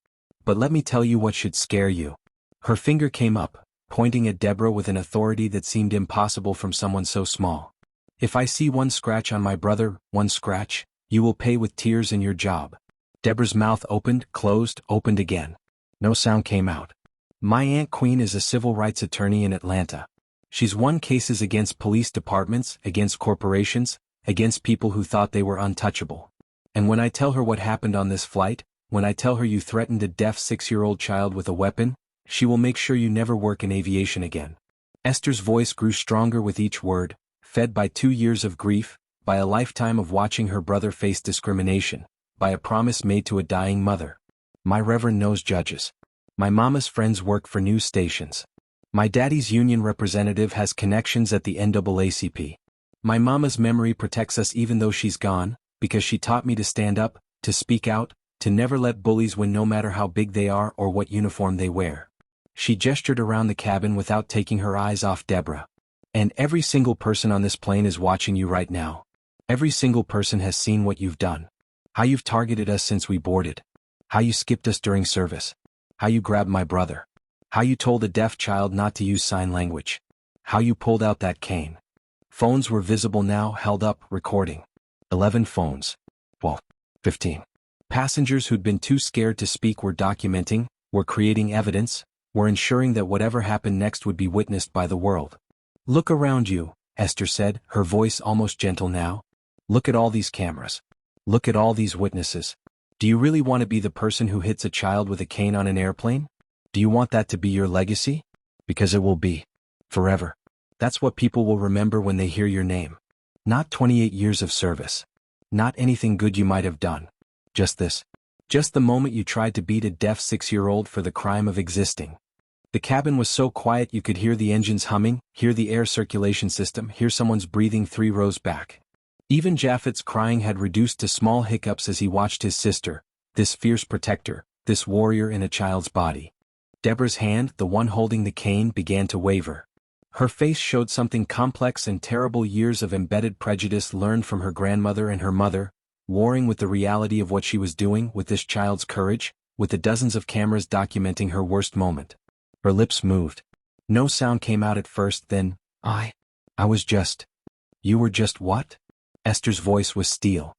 But let me tell you what should scare you. Her finger came up, pointing at Deborah with an authority that seemed impossible from someone so small. If I see one scratch on my brother, one scratch, you will pay with tears in your job. Deborah's mouth opened, closed, opened again. No sound came out. My Aunt Queen is a civil rights attorney in Atlanta. She's won cases against police departments, against corporations, against people who thought they were untouchable. And when I tell her what happened on this flight, when I tell her you threatened a deaf 6-year-old child with a weapon, she will make sure you never work in aviation again. Esther's voice grew stronger with each word, fed by 2 years of grief, by a lifetime of watching her brother face discrimination, by a promise made to a dying mother. My reverend knows judges. My mama's friends work for news stations. My daddy's union representative has connections at the NAACP. My mama's memory protects us even though she's gone, because she taught me to stand up, to speak out, to never let bullies win no matter how big they are or what uniform they wear. She gestured around the cabin without taking her eyes off Deborah. And every single person on this plane is watching you right now. Every single person has seen what you've done. How you've targeted us since we boarded. How you skipped us during service. How you grabbed my brother. How you told a deaf child not to use sign language. How you pulled out that cane. Phones were visible now, held up, recording. 11 phones. Well, 15. Passengers who'd been too scared to speak were documenting, were creating evidence, were ensuring that whatever happened next would be witnessed by the world. Look around you, Esther said, her voice almost gentle now. Look at all these cameras. Look at all these witnesses. Do you really want to be the person who hits a child with a cane on an airplane? Do you want that to be your legacy? Because it will be. Forever. That's what people will remember when they hear your name. Not 28 years of service. Not anything good you might have done. Just this. Just the moment you tried to beat a deaf 6-year-old for the crime of existing. The cabin was so quiet you could hear the engines humming, hear the air circulation system, hear someone's breathing 3 rows back. Even Japhet's crying had reduced to small hiccups as he watched his sister, this fierce protector, this warrior in a child's body. Deborah's hand, the one holding the cane, began to waver. Her face showed something complex and terrible, years of embedded prejudice learned from her grandmother and her mother, warring with the reality of what she was doing, with this child's courage, with the dozens of cameras documenting her worst moment. Her lips moved. No sound came out at first, then, I was just. You were just what? Esther's voice was steel.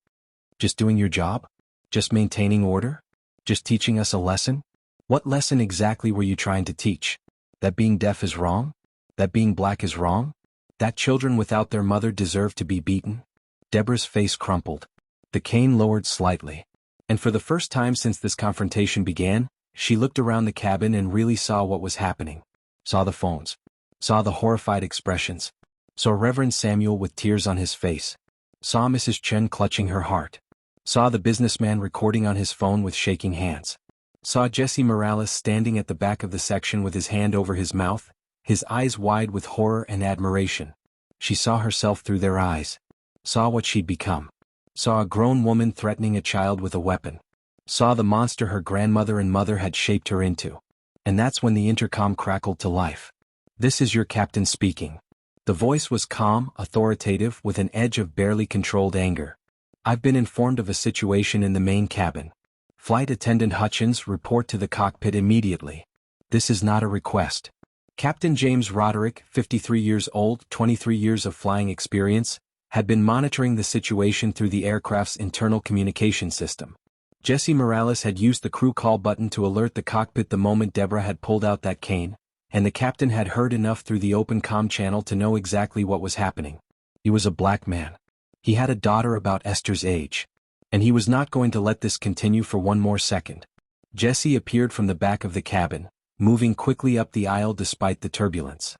Just doing your job? Just maintaining order? Just teaching us a lesson? What lesson exactly were you trying to teach? That being deaf is wrong? That being black is wrong? That children without their mother deserve to be beaten? Deborah's face crumpled. The cane lowered slightly. And for the first time since this confrontation began, she looked around the cabin and really saw what was happening. Saw the phones. Saw the horrified expressions. Saw Reverend Samuel with tears on his face. Saw Mrs. Chen clutching her heart. Saw the businessman recording on his phone with shaking hands. Saw Jesse Morales standing at the back of the section with his hand over his mouth, his eyes wide with horror and admiration. She saw herself through their eyes. Saw what she'd become. Saw a grown woman threatening a child with a weapon. Saw the monster her grandmother and mother had shaped her into. And that's when the intercom crackled to life. This is your captain speaking. The voice was calm, authoritative, with an edge of barely controlled anger. I've been informed of a situation in the main cabin. Flight Attendant Hutchins, report to the cockpit immediately. This is not a request. Captain James Roderick, 53 years old, 23 years of flying experience, had been monitoring the situation through the aircraft's internal communication system. Jesse Morales had used the crew call button to alert the cockpit the moment Deborah had pulled out that cane, and the captain had heard enough through the open comm channel to know exactly what was happening. He was a black man. He had a daughter about Esther's age. And he was not going to let this continue for one more second. Jesse appeared from the back of the cabin, moving quickly up the aisle despite the turbulence.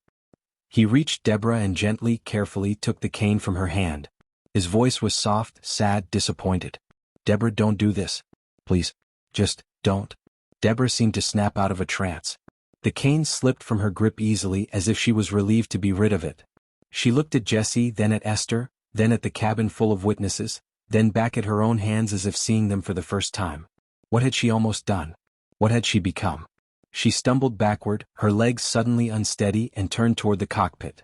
He reached Deborah and gently, carefully took the cane from her hand. His voice was soft, sad, disappointed. Deborah, don't do this. Please. Just, don't. Deborah seemed to snap out of a trance. The cane slipped from her grip easily as if she was relieved to be rid of it. She looked at Jesse, then at Esther, then at the cabin full of witnesses, then back at her own hands as if seeing them for the first time. What had she almost done? What had she become? She stumbled backward, her legs suddenly unsteady, and turned toward the cockpit.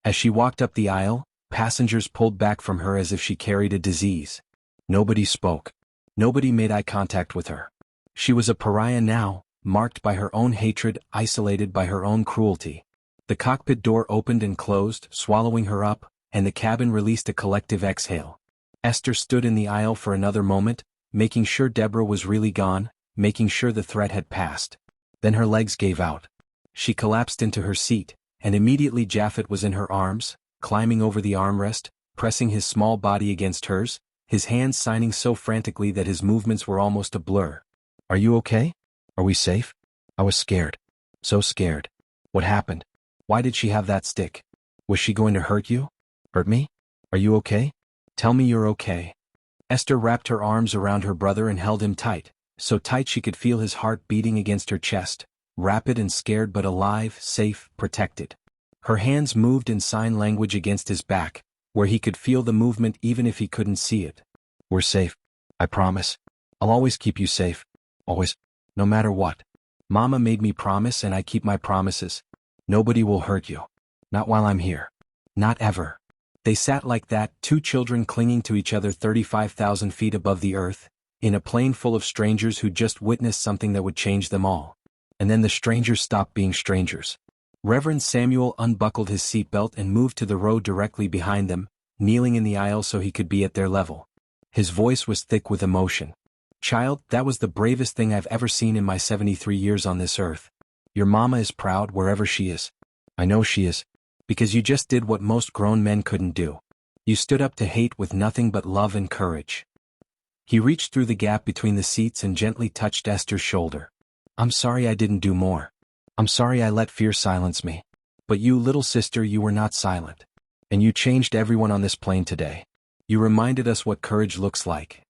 As she walked up the aisle, passengers pulled back from her as if she carried a disease. Nobody spoke. Nobody made eye contact with her. She was a pariah now, marked by her own hatred, isolated by her own cruelty. The cockpit door opened and closed, swallowing her up, and the cabin released a collective exhale. Esther stood in the aisle for another moment, making sure Deborah was really gone, making sure the threat had passed. Then her legs gave out. She collapsed into her seat, and immediately Japhet was in her arms, climbing over the armrest, pressing his small body against hers, his hands signing so frantically that his movements were almost a blur. Are you okay? Are we safe? I was scared. So scared. What happened? Why did she have that stick? Was she going to hurt you? Hurt me? Are you okay? Tell me you're okay. Esther wrapped her arms around her brother and held him tight, so tight she could feel his heart beating against her chest, rapid and scared but alive, safe, protected. Her hands moved in sign language against his back, where he could feel the movement even if he couldn't see it. We're safe. I promise. I'll always keep you safe. Always. No matter what. Mama made me promise and I keep my promises. Nobody will hurt you. Not while I'm here. Not ever. They sat like that, two children clinging to each other 35,000 feet above the earth, in a plane full of strangers who'd just witnessed something that would change them all. And then the strangers stopped being strangers. Reverend Samuel unbuckled his seatbelt and moved to the row directly behind them, kneeling in the aisle so he could be at their level. His voice was thick with emotion. Child, that was the bravest thing I've ever seen in my 73 years on this earth. Your mama is proud wherever she is. I know she is. Because you just did what most grown men couldn't do. You stood up to hate with nothing but love and courage. He reached through the gap between the seats and gently touched Esther's shoulder. I'm sorry I didn't do more. I'm sorry I let fear silence me. But you, little sister, you were not silent. And you changed everyone on this plane today. You reminded us what courage looks like.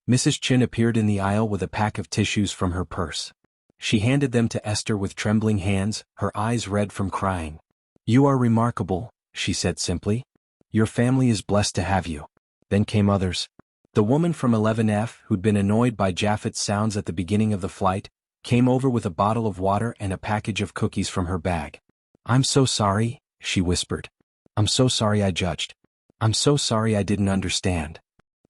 Mrs. Chin appeared in the aisle with a pack of tissues from her purse. She handed them to Esther with trembling hands, her eyes red from crying. You are remarkable, she said simply. Your family is blessed to have you. Then came others. The woman from 11F, who'd been annoyed by Japhet's sounds at the beginning of the flight, came over with a bottle of water and a package of cookies from her bag. I'm so sorry, she whispered. I'm so sorry I judged. I'm so sorry I didn't understand.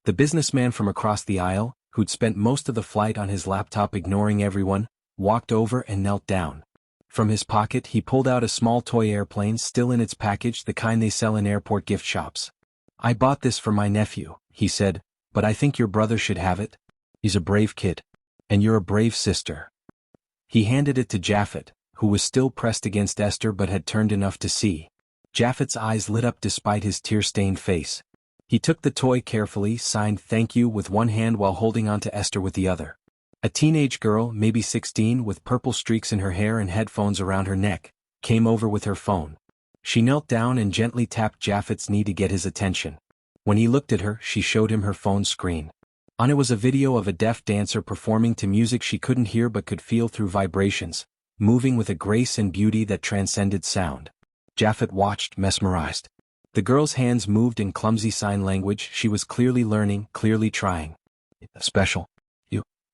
The businessman from across the aisle, who'd spent most of the flight on his laptop ignoring everyone, walked over and knelt down. From his pocket he pulled out a small toy airplane still in its package, the kind they sell in airport gift shops. I bought this for my nephew, he said, but I think your brother should have it. He's a brave kid. And you're a brave sister. He handed it to Japhet, who was still pressed against Esther but had turned enough to see. Japhet's eyes lit up despite his tear-stained face. He took the toy carefully, signed thank you with one hand while holding on to Esther with the other. A teenage girl, maybe 16, with purple streaks in her hair and headphones around her neck, came over with her phone. She knelt down and gently tapped Japhet's knee to get his attention. When he looked at her, she showed him her phone screen. On it was a video of a deaf dancer performing to music she couldn't hear but could feel through vibrations, moving with a grace and beauty that transcended sound. Japhet watched, mesmerized. The girl's hands moved in clumsy sign language. She was clearly learning, clearly trying. Special.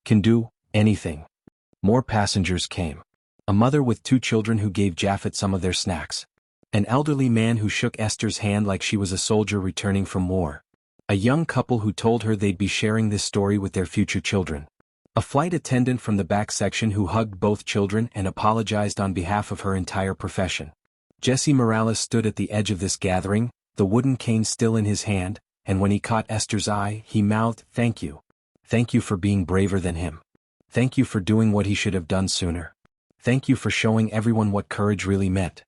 Can do anything. More passengers came. A mother with two children who gave Japhet some of their snacks. An elderly man who shook Esther's hand like she was a soldier returning from war. A young couple who told her they'd be sharing this story with their future children. A flight attendant from the back section who hugged both children and apologized on behalf of her entire profession. Jesse Morales stood at the edge of this gathering, the wooden cane still in his hand, and when he caught Esther's eye, he mouthed, "Thank you. Thank you for being braver than him. Thank you for doing what he should have done sooner. Thank you for showing everyone what courage really meant."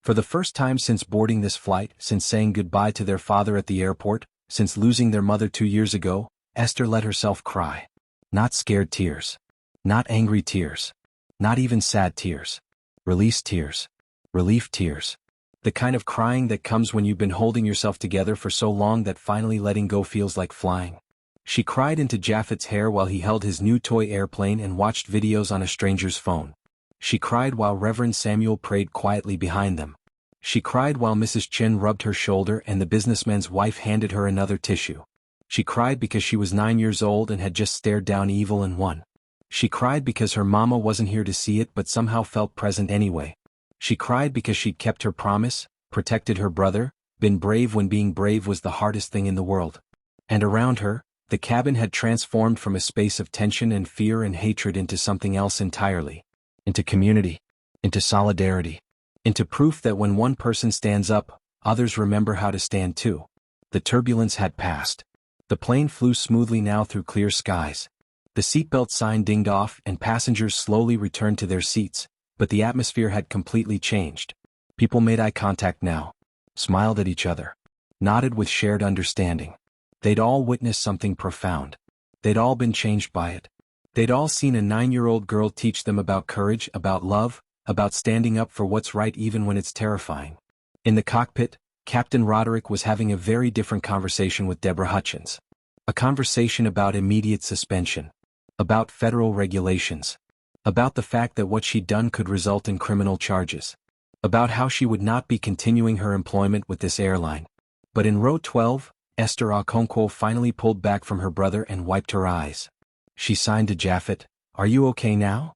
For the first time since boarding this flight, since saying goodbye to their father at the airport, since losing their mother 2 years ago, Esther let herself cry. Not scared tears. Not angry tears. Not even sad tears. Released tears. Relief tears. The kind of crying that comes when you've been holding yourself together for so long that finally letting go feels like flying. She cried into Japhet's hair while he held his new toy airplane and watched videos on a stranger's phone. She cried while Reverend Samuel prayed quietly behind them. She cried while Mrs. Chen rubbed her shoulder and the businessman's wife handed her another tissue. She cried because she was 9 years old and had just stared down evil and won. She cried because her mama wasn't here to see it but somehow felt present anyway. She cried because she'd kept her promise, protected her brother, been brave when being brave was the hardest thing in the world. And around her, the cabin had transformed from a space of tension and fear and hatred into something else entirely. Into community. Into solidarity. Into proof that when one person stands up, others remember how to stand too. The turbulence had passed. The plane flew smoothly now through clear skies. The seatbelt sign dinged off and passengers slowly returned to their seats, but the atmosphere had completely changed. People made eye contact now, smiled at each other, nodded with shared understanding. They'd all witnessed something profound. They'd all been changed by it. They'd all seen a 9-year-old girl teach them about courage, about love, about standing up for what's right even when it's terrifying. In the cockpit, Captain Roderick was having a very different conversation with Deborah Hutchins. A conversation about immediate suspension. About federal regulations. About the fact that what she'd done could result in criminal charges. About how she would not be continuing her employment with this airline. But in row 12, Esther Okonkwo finally pulled back from her brother and wiped her eyes. She signed to Japhet, "Are you okay now?"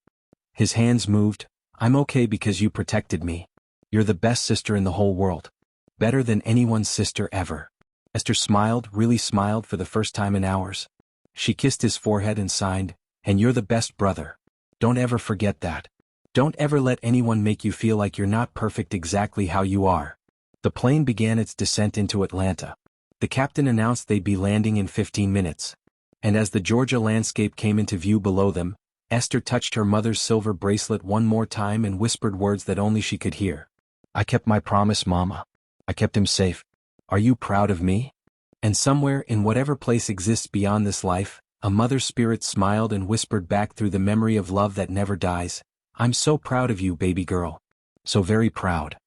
His hands moved. "I'm okay because you protected me. You're the best sister in the whole world. Better than anyone's sister ever." Esther smiled, really smiled for the first time in hours. She kissed his forehead and signed, "And you're the best brother. Don't ever forget that. Don't ever let anyone make you feel like you're not perfect exactly how you are." The plane began its descent into Atlanta. The captain announced they'd be landing in 15 minutes. And as the Georgia landscape came into view below them, Esther touched her mother's silver bracelet one more time and whispered words that only she could hear. "I kept my promise, Mama. I kept him safe. Are you proud of me?" And somewhere in whatever place exists beyond this life, a mother's spirit smiled and whispered back through the memory of love that never dies, "I'm so proud of you, baby girl. So very proud."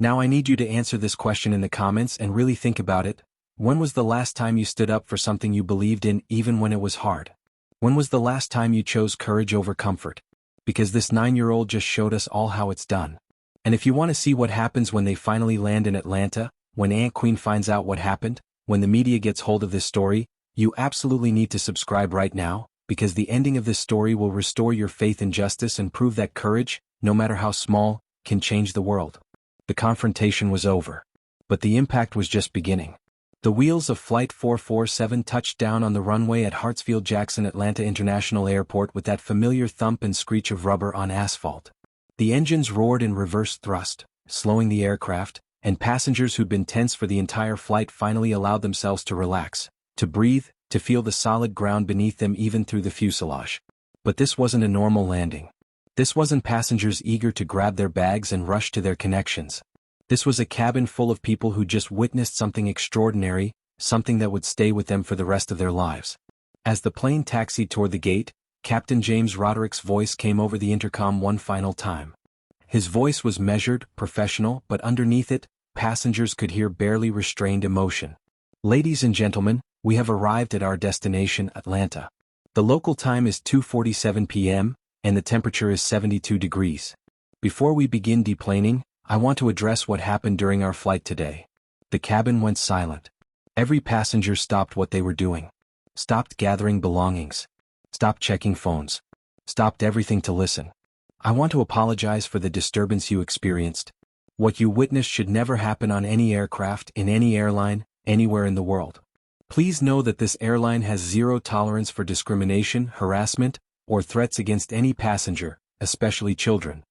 Now I need you to answer this question in the comments and really think about it. When was the last time you stood up for something you believed in even when it was hard? When was the last time you chose courage over comfort? Because this 9-year-old just showed us all how it's done. And if you want to see what happens when they finally land in Atlanta, when Aunt Queen finds out what happened, when the media gets hold of this story, you absolutely need to subscribe right now, because the ending of this story will restore your faith in justice and prove that courage, no matter how small, can change the world. The confrontation was over. But the impact was just beginning. The wheels of Flight 447 touched down on the runway at Hartsfield-Jackson Atlanta International Airport with that familiar thump and screech of rubber on asphalt. The engines roared in reverse thrust, slowing the aircraft, and passengers who'd been tense for the entire flight finally allowed themselves to relax, to breathe, to feel the solid ground beneath them even through the fuselage. But this wasn't a normal landing. This wasn't passengers eager to grab their bags and rush to their connections. This was a cabin full of people who just witnessed something extraordinary, something that would stay with them for the rest of their lives. As the plane taxied toward the gate, Captain James Roderick's voice came over the intercom one final time. His voice was measured, professional, but underneath it, passengers could hear barely restrained emotion. "Ladies and gentlemen, we have arrived at our destination, Atlanta. The local time is 2:47 p.m., and the temperature is 72 degrees. Before we begin deplaning, I want to address what happened during our flight today." The cabin went silent. Every passenger stopped what they were doing. Stopped gathering belongings. Stopped checking phones. Stopped everything to listen. "I want to apologize for the disturbance you experienced. What you witnessed should never happen on any aircraft, in any airline, anywhere in the world. Please know that this airline has zero tolerance for discrimination, harassment, or threats against any passenger, especially children."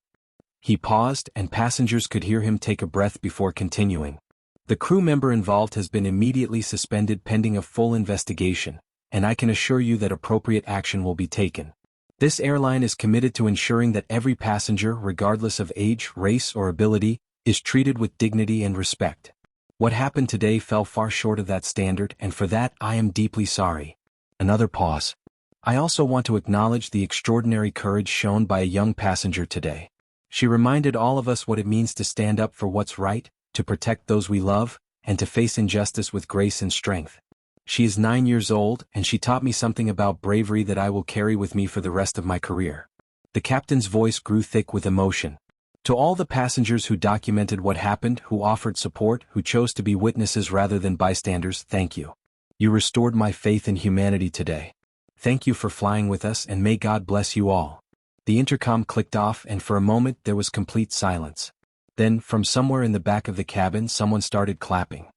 He paused, and passengers could hear him take a breath before continuing. "The crew member involved has been immediately suspended pending a full investigation, and I can assure you that appropriate action will be taken. This airline is committed to ensuring that every passenger, regardless of age, race, or ability, is treated with dignity and respect. What happened today fell far short of that standard, and for that I am deeply sorry." Another pause. "I also want to acknowledge the extraordinary courage shown by a young passenger today. She reminded all of us what it means to stand up for what's right, to protect those we love, and to face injustice with grace and strength. She is 9 years old, and she taught me something about bravery that I will carry with me for the rest of my career. The captain's voice grew thick with emotion. To all the passengers who documented what happened, who offered support, who chose to be witnesses rather than bystanders, thank you. You restored my faith in humanity today. Thank you for flying with us, and may God bless you all. The intercom clicked off, and for a moment there was complete silence. Then, from somewhere in the back of the cabin, someone started clapping.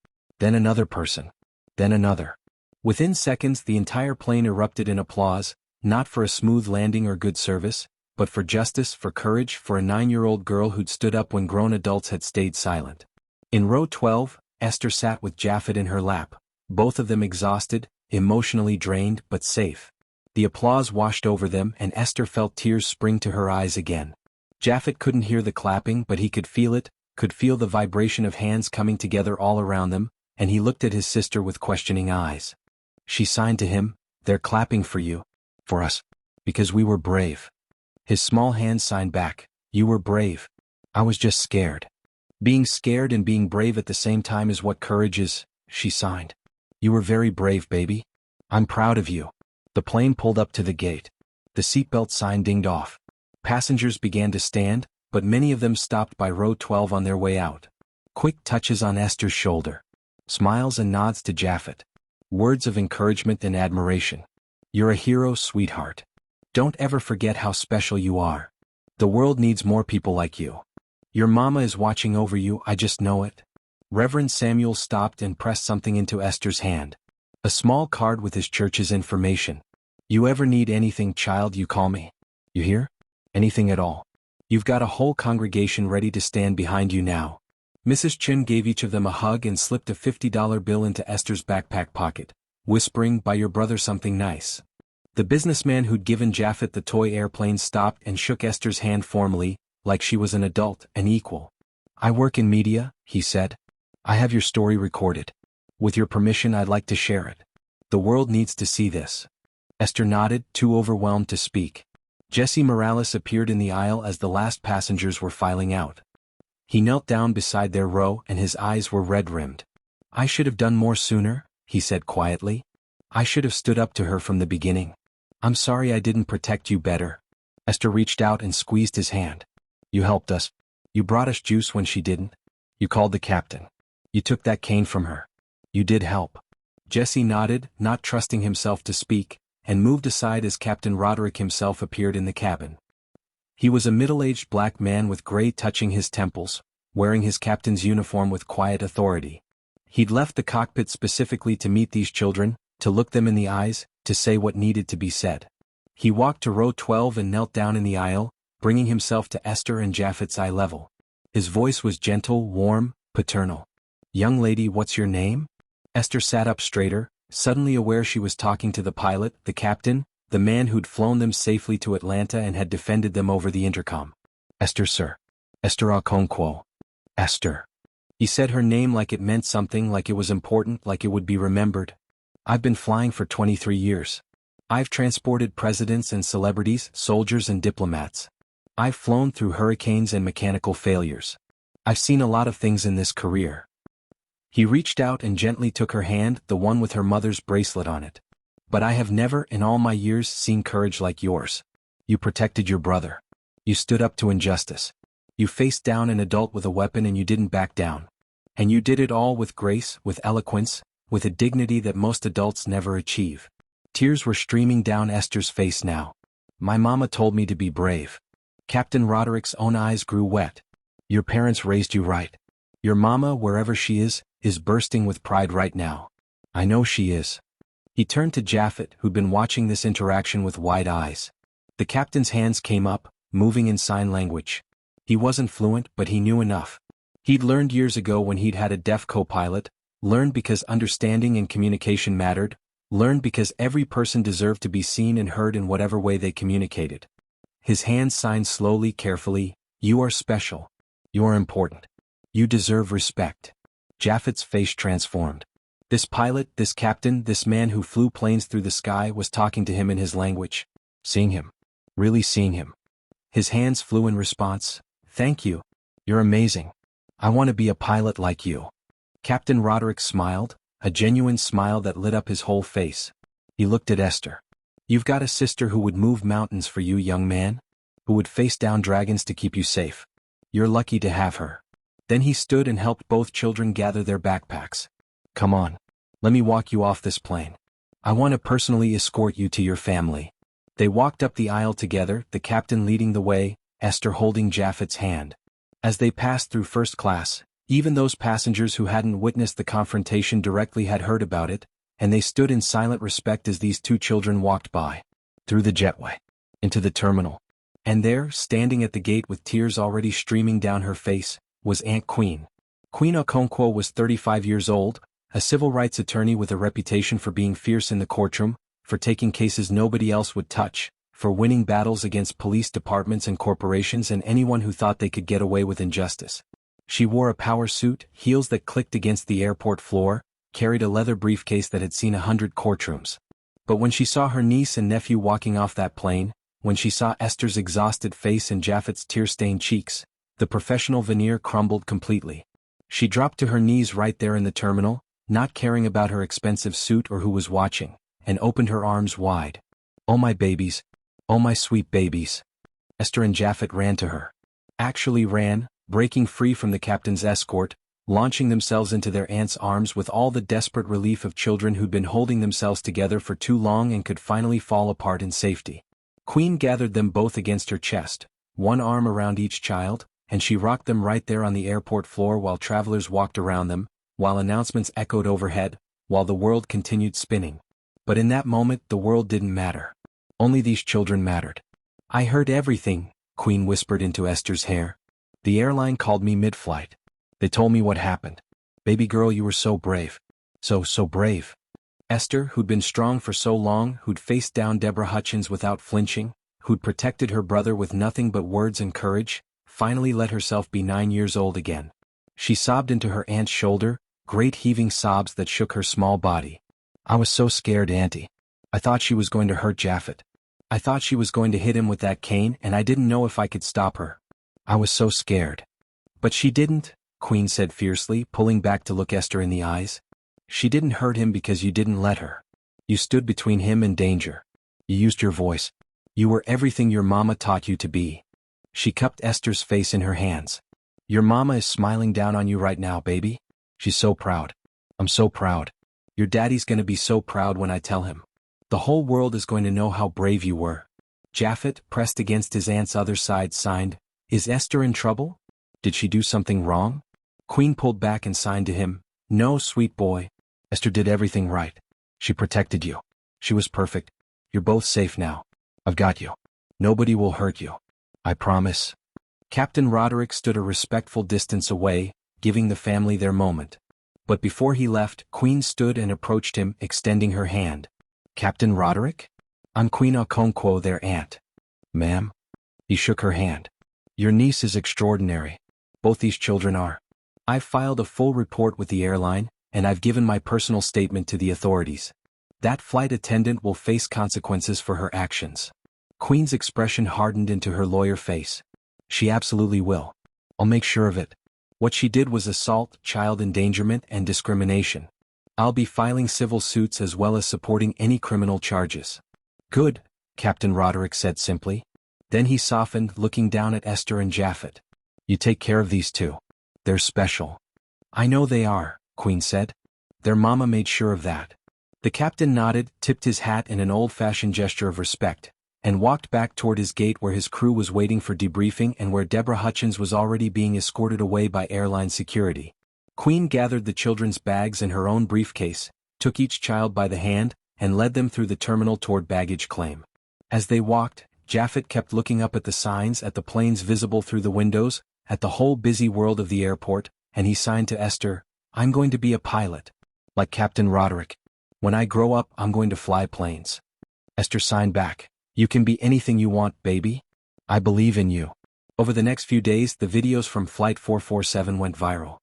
Then another person. Then another. Within seconds, the entire plane erupted in applause, not for a smooth landing or good service, but for justice, for courage, for a 9-year-old girl who'd stood up when grown adults had stayed silent. In row 12, Esther sat with Japhet in her lap, both of them exhausted, emotionally drained, but safe. The applause washed over them, and Esther felt tears spring to her eyes again. Japhet couldn't hear the clapping, but he could feel it, could feel the vibration of hands coming together all around them, and he looked at his sister with questioning eyes. She signed to him, "They're clapping for you. For us. Because we were brave." His small hands signed back, "You were brave. I was just scared." "Being scared and being brave at the same time is what courage is," she signed. "You were very brave, baby. I'm proud of you." The plane pulled up to the gate. The seatbelt sign dinged off. Passengers began to stand, but many of them stopped by row 12 on their way out. Quick touches on Esther's shoulder. Smiles and nods to Japhet. Words of encouragement and admiration. "You're a hero, sweetheart. Don't ever forget how special you are. The world needs more people like you. Your mama is watching over you, I just know it." Reverend Samuel stopped and pressed something into Esther's hand. A small card with his church's information. "You ever need anything, child, you call me. You hear? Anything at all. You've got a whole congregation ready to stand behind you now." Mrs. Chin gave each of them a hug and slipped a $50 bill into Esther's backpack pocket, whispering, "Buy your brother something nice." The businessman who'd given Japhet the toy airplane stopped and shook Esther's hand formally, like she was an adult, an equal. "I work in media," he said. "I have your story recorded. With your permission, I'd like to share it. The world needs to see this." Esther nodded, too overwhelmed to speak. Jesse Morales appeared in the aisle as the last passengers were filing out. He knelt down beside their row, and his eyes were red-rimmed. "I should have done more sooner," he said quietly. "I should have stood up to her from the beginning. I'm sorry I didn't protect you better." Esther reached out and squeezed his hand. "You helped us. You brought us juice when she didn't. You called the captain. You took that cane from her. You did help." Jesse nodded, not trusting himself to speak, and moved aside as Captain Roderick himself appeared in the cabin. He was a middle-aged black man with gray touching his temples, wearing his captain's uniform with quiet authority. He'd left the cockpit specifically to meet these children, to look them in the eyes, to say what needed to be said. He walked to row 12 and knelt down in the aisle, bringing himself to Esther and Japhet's eye level. His voice was gentle, warm, paternal. "Young lady, what's your name?" Esther sat up straighter, suddenly aware she was talking to the pilot, the captain, the man who'd flown them safely to Atlanta and had defended them over the intercom. "Esther, sir. Esther Okonkwo." "Esther." He said her name like it meant something, like it was important, like it would be remembered. "I've been flying for 23 years. I've transported presidents and celebrities, soldiers and diplomats. I've flown through hurricanes and mechanical failures. I've seen a lot of things in this career." He reached out and gently took her hand, the one with her mother's bracelet on it. "But I have never, in all my years, seen courage like yours. You protected your brother. You stood up to injustice. You faced down an adult with a weapon and you didn't back down. And you did it all with grace, with eloquence, with a dignity that most adults never achieve." Tears were streaming down Esther's face now. "My mama told me to be brave." Captain Roderick's own eyes grew wet. "Your parents raised you right. Your mama, wherever she is bursting with pride right now. I know she is." He turned to Japhet, who'd been watching this interaction with wide eyes. The captain's hands came up, moving in sign language. He wasn't fluent, but he knew enough. He'd learned years ago when he'd had a deaf co-pilot, learned because understanding and communication mattered, learned because every person deserved to be seen and heard in whatever way they communicated. His hands signed slowly, carefully, "You are special. You are important. You deserve respect." Japhet's face transformed. This pilot, this captain, this man who flew planes through the sky was talking to him in his language. Seeing him. Really seeing him. His hands flew in response. "Thank you. You're amazing. I want to be a pilot like you. Captain Roderick smiled, a genuine smile that lit up his whole face. He looked at Esther. You've got a sister who would move mountains for you, young man? Who would face down dragons to keep you safe. You're lucky to have her. Then he stood and helped both children gather their backpacks. Come on. Let me walk you off this plane. I want to personally escort you to your family. They walked up the aisle together, the captain leading the way, Esther holding Japhet's hand. As they passed through first class, even those passengers who hadn't witnessed the confrontation directly had heard about it, and they stood in silent respect as these two children walked by. Through the jetway. Into the terminal. And there, standing at the gate with tears already streaming down her face, was Aunt Queen. Queen Okonkwo was 35 years old, a civil rights attorney with a reputation for being fierce in the courtroom, for taking cases nobody else would touch, for winning battles against police departments and corporations and anyone who thought they could get away with injustice. She wore a power suit, heels that clicked against the airport floor, carried a leather briefcase that had seen 100 courtrooms. But when she saw her niece and nephew walking off that plane, when she saw Esther's exhausted face and Japhet's tear-stained cheeks, the professional veneer crumbled completely. She dropped to her knees right there in the terminal, not caring about her expensive suit or who was watching, and opened her arms wide. Oh my babies. Oh my sweet babies. Esther and Japhet ran to her. Actually ran, breaking free from the captain's escort, launching themselves into their aunt's arms with all the desperate relief of children who'd been holding themselves together for too long and could finally fall apart in safety. Queen gathered them both against her chest, one arm around each child, and she rocked them right there on the airport floor while travelers walked around them, while announcements echoed overhead, while the world continued spinning. But in that moment the world didn't matter. Only these children mattered. I heard everything, Queen whispered into Esther's hair. The airline called me mid-flight. They told me what happened. Baby girl, you were so brave. So brave. Esther, who'd been strong for so long, who'd faced down Deborah Hutchins without flinching, who'd protected her brother with nothing but words and courage, finally let herself be 9 years old again. She sobbed into her aunt's shoulder, great heaving sobs that shook her small body. I was so scared, Auntie. I thought she was going to hurt Japhet. I thought she was going to hit him with that cane and I didn't know if I could stop her. I was so scared. But she didn't, Queen said fiercely, pulling back to look Esther in the eyes. She didn't hurt him because you didn't let her. You stood between him and danger. You used your voice. You were everything your mama taught you to be. She cupped Esther's face in her hands. Your mama is smiling down on you right now, baby. She's so proud. I'm so proud. Your daddy's gonna be so proud when I tell him. The whole world is going to know how brave you were. Japhet, pressed against his aunt's other side, signed, Is Esther in trouble? Did she do something wrong? Queen pulled back and signed to him, No, sweet boy. Esther did everything right. She protected you. She was perfect. You're both safe now. I've got you. Nobody will hurt you. I promise. Captain Roderick stood a respectful distance away, giving the family their moment. But before he left, Queen stood and approached him, extending her hand. Captain Roderick? I'm Queen Okonkwo, their aunt. Ma'am? He shook her hand. Your niece is extraordinary. Both these children are. I've filed a full report with the airline, and I've given my personal statement to the authorities. That flight attendant will face consequences for her actions. Queen's expression hardened into her lawyer face. She absolutely will. I'll make sure of it. What she did was assault, child endangerment, and discrimination. I'll be filing civil suits as well as supporting any criminal charges. Good, Captain Roderick said simply. Then he softened, looking down at Esther and Japhet. You take care of these two. They're special. I know they are, Queen said. Their mama made sure of that. The captain nodded, tipped his hat in an old-fashioned gesture of respect, and walked back toward his gate where his crew was waiting for debriefing and where Deborah Hutchins was already being escorted away by airline security. Queen gathered the children's bags in her own briefcase, took each child by the hand, and led them through the terminal toward baggage claim. As they walked, Japhet kept looking up at the signs, at the planes visible through the windows, at the whole busy world of the airport, and he signed to Esther, I'm going to be a pilot. Like Captain Roderick. When I grow up, I'm going to fly planes. Esther signed back. You can be anything you want, baby. I believe in you. Over the next few days, the videos from Flight 447 went viral.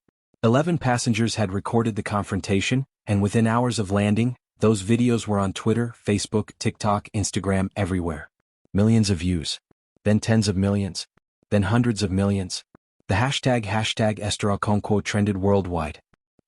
11 passengers had recorded the confrontation, and within hours of landing, those videos were on Twitter, Facebook, TikTok, Instagram, everywhere. Millions of views. Then tens of millions. Then hundreds of millions. The hashtag Esther Okonkwo trended worldwide.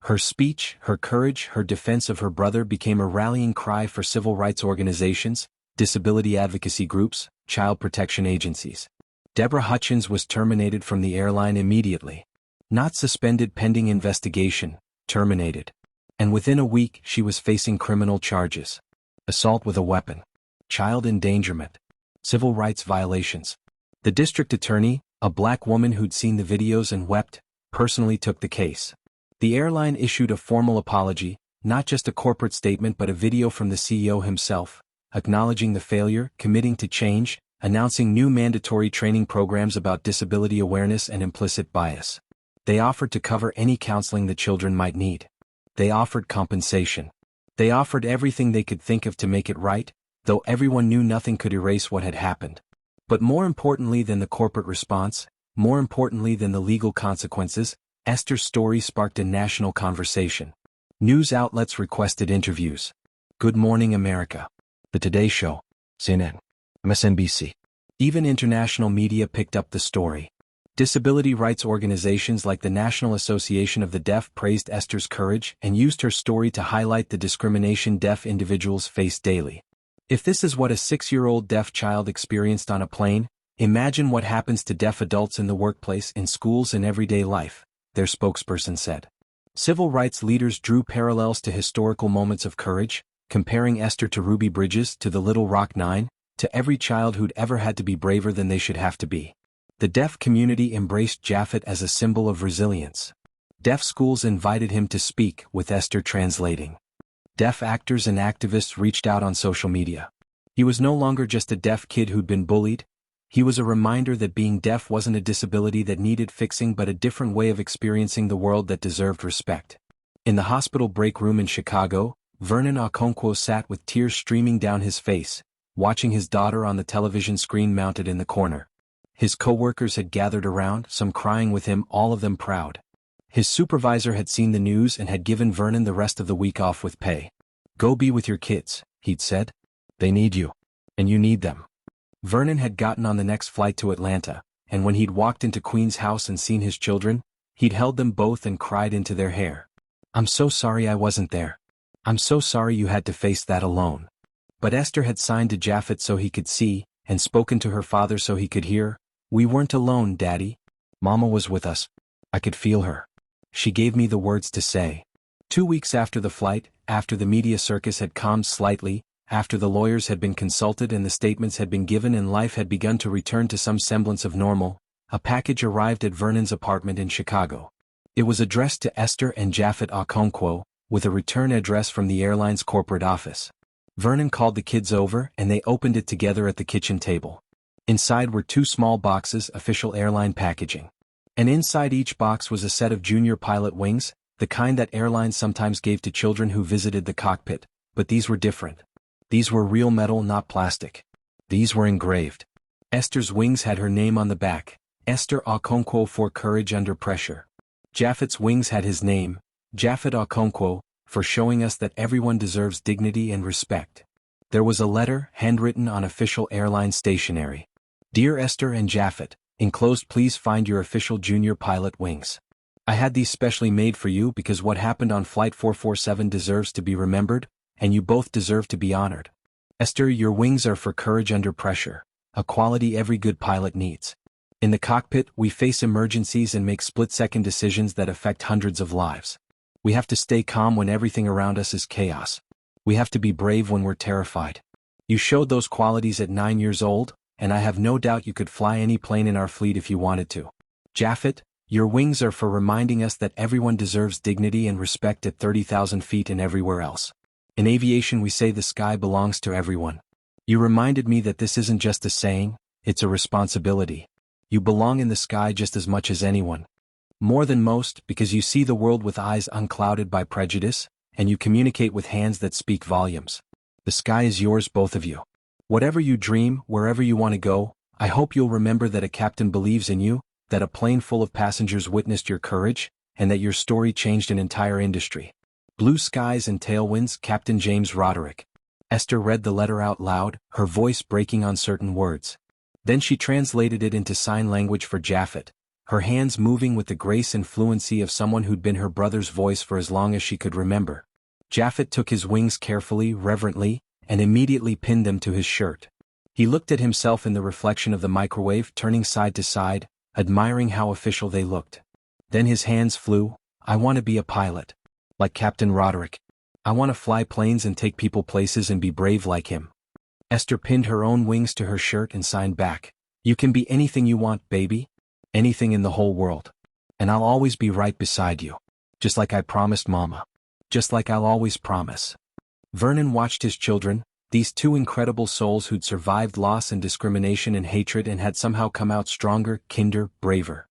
Her speech, her courage, her defense of her brother became a rallying cry for civil rights organizations, disability advocacy groups, child protection agencies. Deborah Hutchins was terminated from the airline immediately. Not suspended pending investigation, terminated. And within a week she was facing criminal charges. Assault with a weapon. Child endangerment. Civil rights violations. The district attorney, a black woman who'd seen the videos and wept, personally took the case. The airline issued a formal apology, not just a corporate statement but a video from the CEO himself, acknowledging the failure, committing to change, announcing new mandatory training programs about disability awareness and implicit bias. They offered to cover any counseling the children might need. They offered compensation. They offered everything they could think of to make it right, though everyone knew nothing could erase what had happened. But more importantly than the corporate response, more importantly than the legal consequences, Esther's story sparked a national conversation. News outlets requested interviews. Good Morning America, The Today Show, CNN, MSNBC. Even international media picked up the story. Disability rights organizations like the National Association of the Deaf praised Esther's courage and used her story to highlight the discrimination deaf individuals face daily. If this is what a 6-year-old deaf child experienced on a plane, imagine what happens to deaf adults in the workplace, in schools, and everyday life, their spokesperson said. Civil rights leaders drew parallels to historical moments of courage, comparing Esther to Ruby Bridges, to the Little Rock Nine, to every child who'd ever had to be braver than they should have to be. The deaf community embraced Japhet as a symbol of resilience. Deaf schools invited him to speak, with Esther translating. Deaf actors and activists reached out on social media. He was no longer just a deaf kid who'd been bullied. He was a reminder that being deaf wasn't a disability that needed fixing but a different way of experiencing the world that deserved respect. In the hospital break room in Chicago, Vernon Okonkwo sat with tears streaming down his face, watching his daughter on the television screen mounted in the corner. His co-workers had gathered around, some crying with him, all of them proud. His supervisor had seen the news and had given Vernon the rest of the week off with pay. "Go be with your kids," he'd said. "They need you. And you need them." Vernon had gotten on the next flight to Atlanta, and when he'd walked into Queen's house and seen his children, he'd held them both and cried into their hair. "I'm so sorry I wasn't there. I'm so sorry you had to face that alone." But Esther had signed to Japhet so he could see, and spoken to her father so he could hear. "We weren't alone, Daddy. Mama was with us. I could feel her. She gave me the words to say." 2 weeks after the flight, after the media circus had calmed slightly, after the lawyers had been consulted and the statements had been given and life had begun to return to some semblance of normal, a package arrived at Vernon's apartment in Chicago. It was addressed to Esther and Japhet Okonkwo, with a return address from the airline's corporate office. Vernon called the kids over and they opened it together at the kitchen table. Inside were 2 small boxes, official airline packaging. And inside each box was a set of junior pilot wings, the kind that airlines sometimes gave to children who visited the cockpit, but these were different. These were real metal, not plastic. These were engraved. Esther's wings had her name on the back, Esther Okonkwo, for courage under pressure. Japhet's wings had his name, Japhet Okonkwo, for showing us that everyone deserves dignity and respect. There was a letter, handwritten on official airline stationery. "Dear Esther and Japhet, enclosed, please find your official junior pilot wings. I had these specially made for you because what happened on Flight 447 deserves to be remembered, and you both deserve to be honored. Esther, your wings are for courage under pressure, a quality every good pilot needs. In the cockpit, we face emergencies and make split-second decisions that affect hundreds of lives. We have to stay calm when everything around us is chaos. We have to be brave when we're terrified. You showed those qualities at 9 years old, and I have no doubt you could fly any plane in our fleet if you wanted to. Japhet, your wings are for reminding us that everyone deserves dignity and respect at 30,000 feet and everywhere else. In aviation we say the sky belongs to everyone. You reminded me that this isn't just a saying, it's a responsibility. You belong in the sky just as much as anyone. More than most, because you see the world with eyes unclouded by prejudice, and you communicate with hands that speak volumes. The sky is yours, both of you. Whatever you dream, wherever you want to go, I hope you'll remember that a captain believes in you, that a plane full of passengers witnessed your courage, and that your story changed an entire industry. Blue skies and tailwinds, Captain James Roderick." Esther read the letter out loud, her voice breaking on certain words. Then she translated it into sign language for Japhet, her hands moving with the grace and fluency of someone who'd been her brother's voice for as long as she could remember. Japhet took his wings carefully, reverently, and immediately pinned them to his shirt. He looked at himself in the reflection of the microwave, turning side to side, admiring how official they looked. Then his hands flew. I want to be a pilot. Like Captain Roderick. I want to fly planes and take people places and be brave like him. Esther pinned her own wings to her shirt and signed back. You can be anything you want, baby. Anything in the whole world. And I'll always be right beside you. Just like I promised Mama. Just like I'll always promise. Vernon watched his children, these two incredible souls who'd survived loss and discrimination and hatred and had somehow come out stronger, kinder, braver.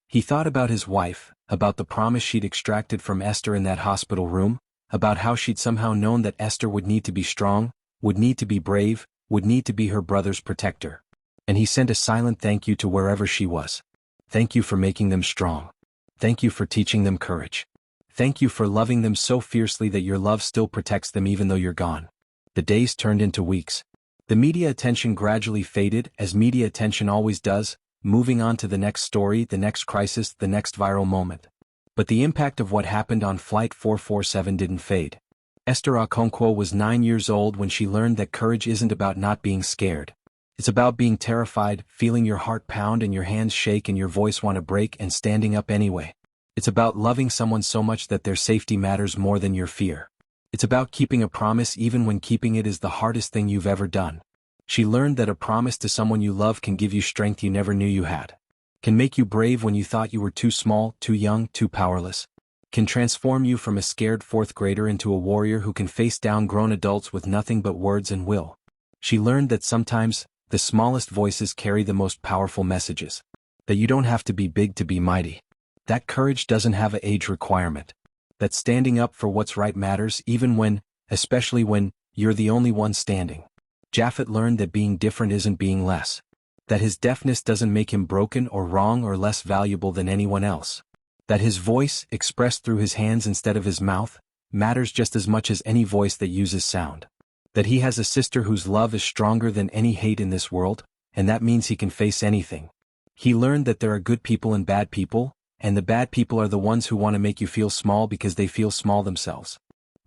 He thought about his wife, about the promise she'd extracted from Esther in that hospital room, about how she'd somehow known that Esther would need to be strong, would need to be brave, would need to be her brother's protector. And he sent a silent thank you to wherever she was. Thank you for making them strong. Thank you for teaching them courage. Thank you for loving them so fiercely that your love still protects them even though you're gone. The days turned into weeks. The media attention gradually faded, as media attention always does, moving on to the next story, the next crisis, the next viral moment. But the impact of what happened on Flight 447 didn't fade. Esther Okonkwo was 9 years old when she learned that courage isn't about not being scared. It's about being terrified, feeling your heart pound and your hands shake and your voice want to break and standing up anyway. It's about loving someone so much that their safety matters more than your fear. It's about keeping a promise even when keeping it is the hardest thing you've ever done. She learned that a promise to someone you love can give you strength you never knew you had. Can make you brave when you thought you were too small, too young, too powerless. Can transform you from a scared fourth grader into a warrior who can face down grown adults with nothing but words and will. She learned that sometimes, the smallest voices carry the most powerful messages. That you don't have to be big to be mighty. That courage doesn't have an age requirement. That standing up for what's right matters even when, especially when, you're the only one standing. Japhet learned that being different isn't being less. That his deafness doesn't make him broken or wrong or less valuable than anyone else. That his voice, expressed through his hands instead of his mouth, matters just as much as any voice that uses sound. That he has a sister whose love is stronger than any hate in this world, and that means he can face anything. He learned that there are good people and bad people, and the bad people are the ones who want to make you feel small because they feel small themselves.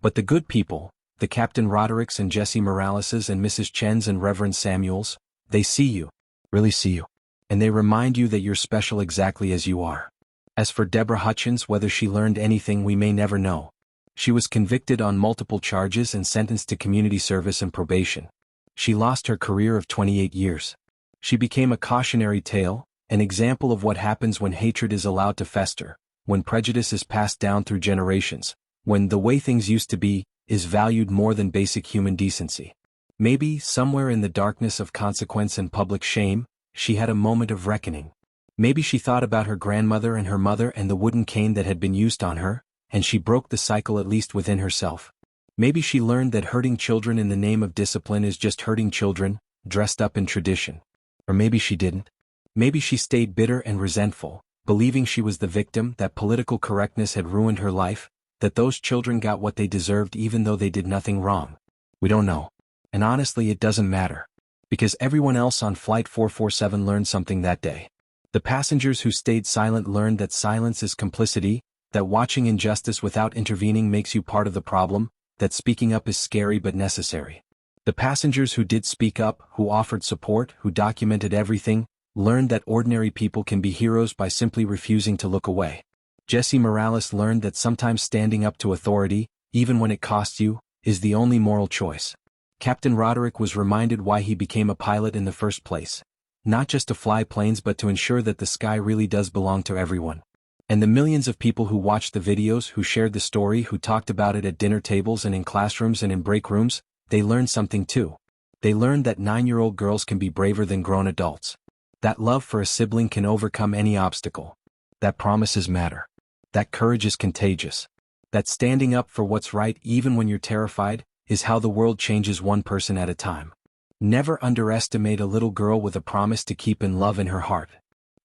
But the good people, the Captain Rodericks and Jesse Moraleses and Mrs. Chens and Reverend Samuels, they see you, really see you. And they remind you that you're special exactly as you are. As for Deborah Hutchins, whether she learned anything we may never know. She was convicted on multiple charges and sentenced to community service and probation. She lost her career of 28 years. She became a cautionary tale, an example of what happens when hatred is allowed to fester, when prejudice is passed down through generations, when the way things used to be is valued more than basic human decency. Maybe, somewhere in the darkness of consequence and public shame, she had a moment of reckoning. Maybe she thought about her grandmother and her mother and the wooden cane that had been used on her, and she broke the cycle at least within herself. Maybe she learned that hurting children in the name of discipline is just hurting children, dressed up in tradition. Or maybe she didn't. Maybe she stayed bitter and resentful, believing she was the victim, that political correctness had ruined her life, that those children got what they deserved even though they did nothing wrong. We don't know. And honestly, it doesn't matter. Because everyone else on Flight 447 learned something that day. The passengers who stayed silent learned that silence is complicity, that watching injustice without intervening makes you part of the problem, that speaking up is scary but necessary. The passengers who did speak up, who offered support, who documented everything, learned that ordinary people can be heroes by simply refusing to look away. Jesse Morales learned that sometimes standing up to authority, even when it costs you, is the only moral choice. Captain Roderick was reminded why he became a pilot in the first place. Not just to fly planes but to ensure that the sky really does belong to everyone. And the millions of people who watched the videos, who shared the story, who talked about it at dinner tables and in classrooms and in break rooms, they learned something too. They learned that 9-year-old girls can be braver than grown adults. That love for a sibling can overcome any obstacle. That promises matter. That courage is contagious. That standing up for what's right even when you're terrified, is how the world changes one person at a time. Never underestimate a little girl with a promise to keep in love in her heart.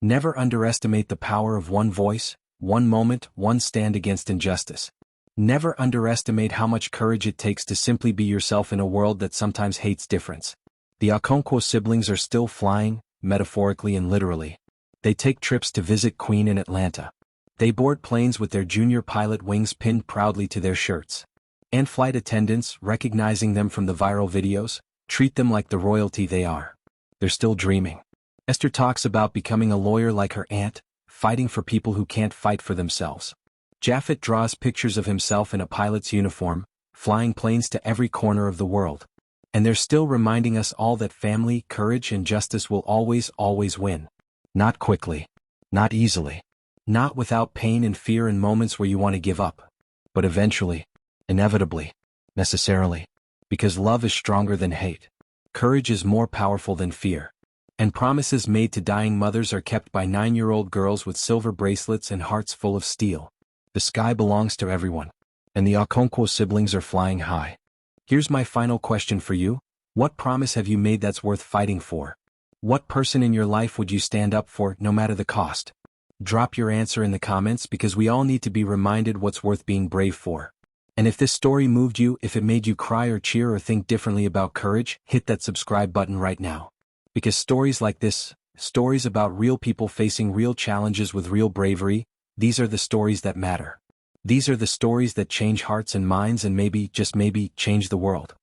Never underestimate the power of one voice, one moment, one stand against injustice. Never underestimate how much courage it takes to simply be yourself in a world that sometimes hates difference. The Okonkwo siblings are still flying, metaphorically and literally. They take trips to visit Queen in Atlanta. They board planes with their junior pilot wings pinned proudly to their shirts. And flight attendants, recognizing them from the viral videos, treat them like the royalty they are. They're still dreaming. Esther talks about becoming a lawyer like her aunt, fighting for people who can't fight for themselves. Japhet draws pictures of himself in a pilot's uniform, flying planes to every corner of the world. And they're still reminding us all that family, courage, and justice will always, always win. Not quickly. Not easily. Not without pain and fear and moments where you want to give up. But eventually. Inevitably. Necessarily. Because love is stronger than hate. Courage is more powerful than fear. And promises made to dying mothers are kept by 9-year-old girls with silver bracelets and hearts full of steel. The sky belongs to everyone. And the Okonkwo siblings are flying high. Here's my final question for you. What promise have you made that's worth fighting for? What person in your life would you stand up for, no matter the cost? Drop your answer in the comments because we all need to be reminded what's worth being brave for. And if this story moved you, if it made you cry or cheer or think differently about courage, hit that subscribe button right now. Because stories like this, stories about real people facing real challenges with real bravery, these are the stories that matter. These are the stories that change hearts and minds and maybe, just maybe, change the world.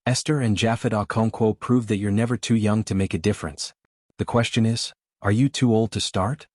Esther and Japhet Okonkwo prove that you're never too young to make a difference. The question is, are you too old to start?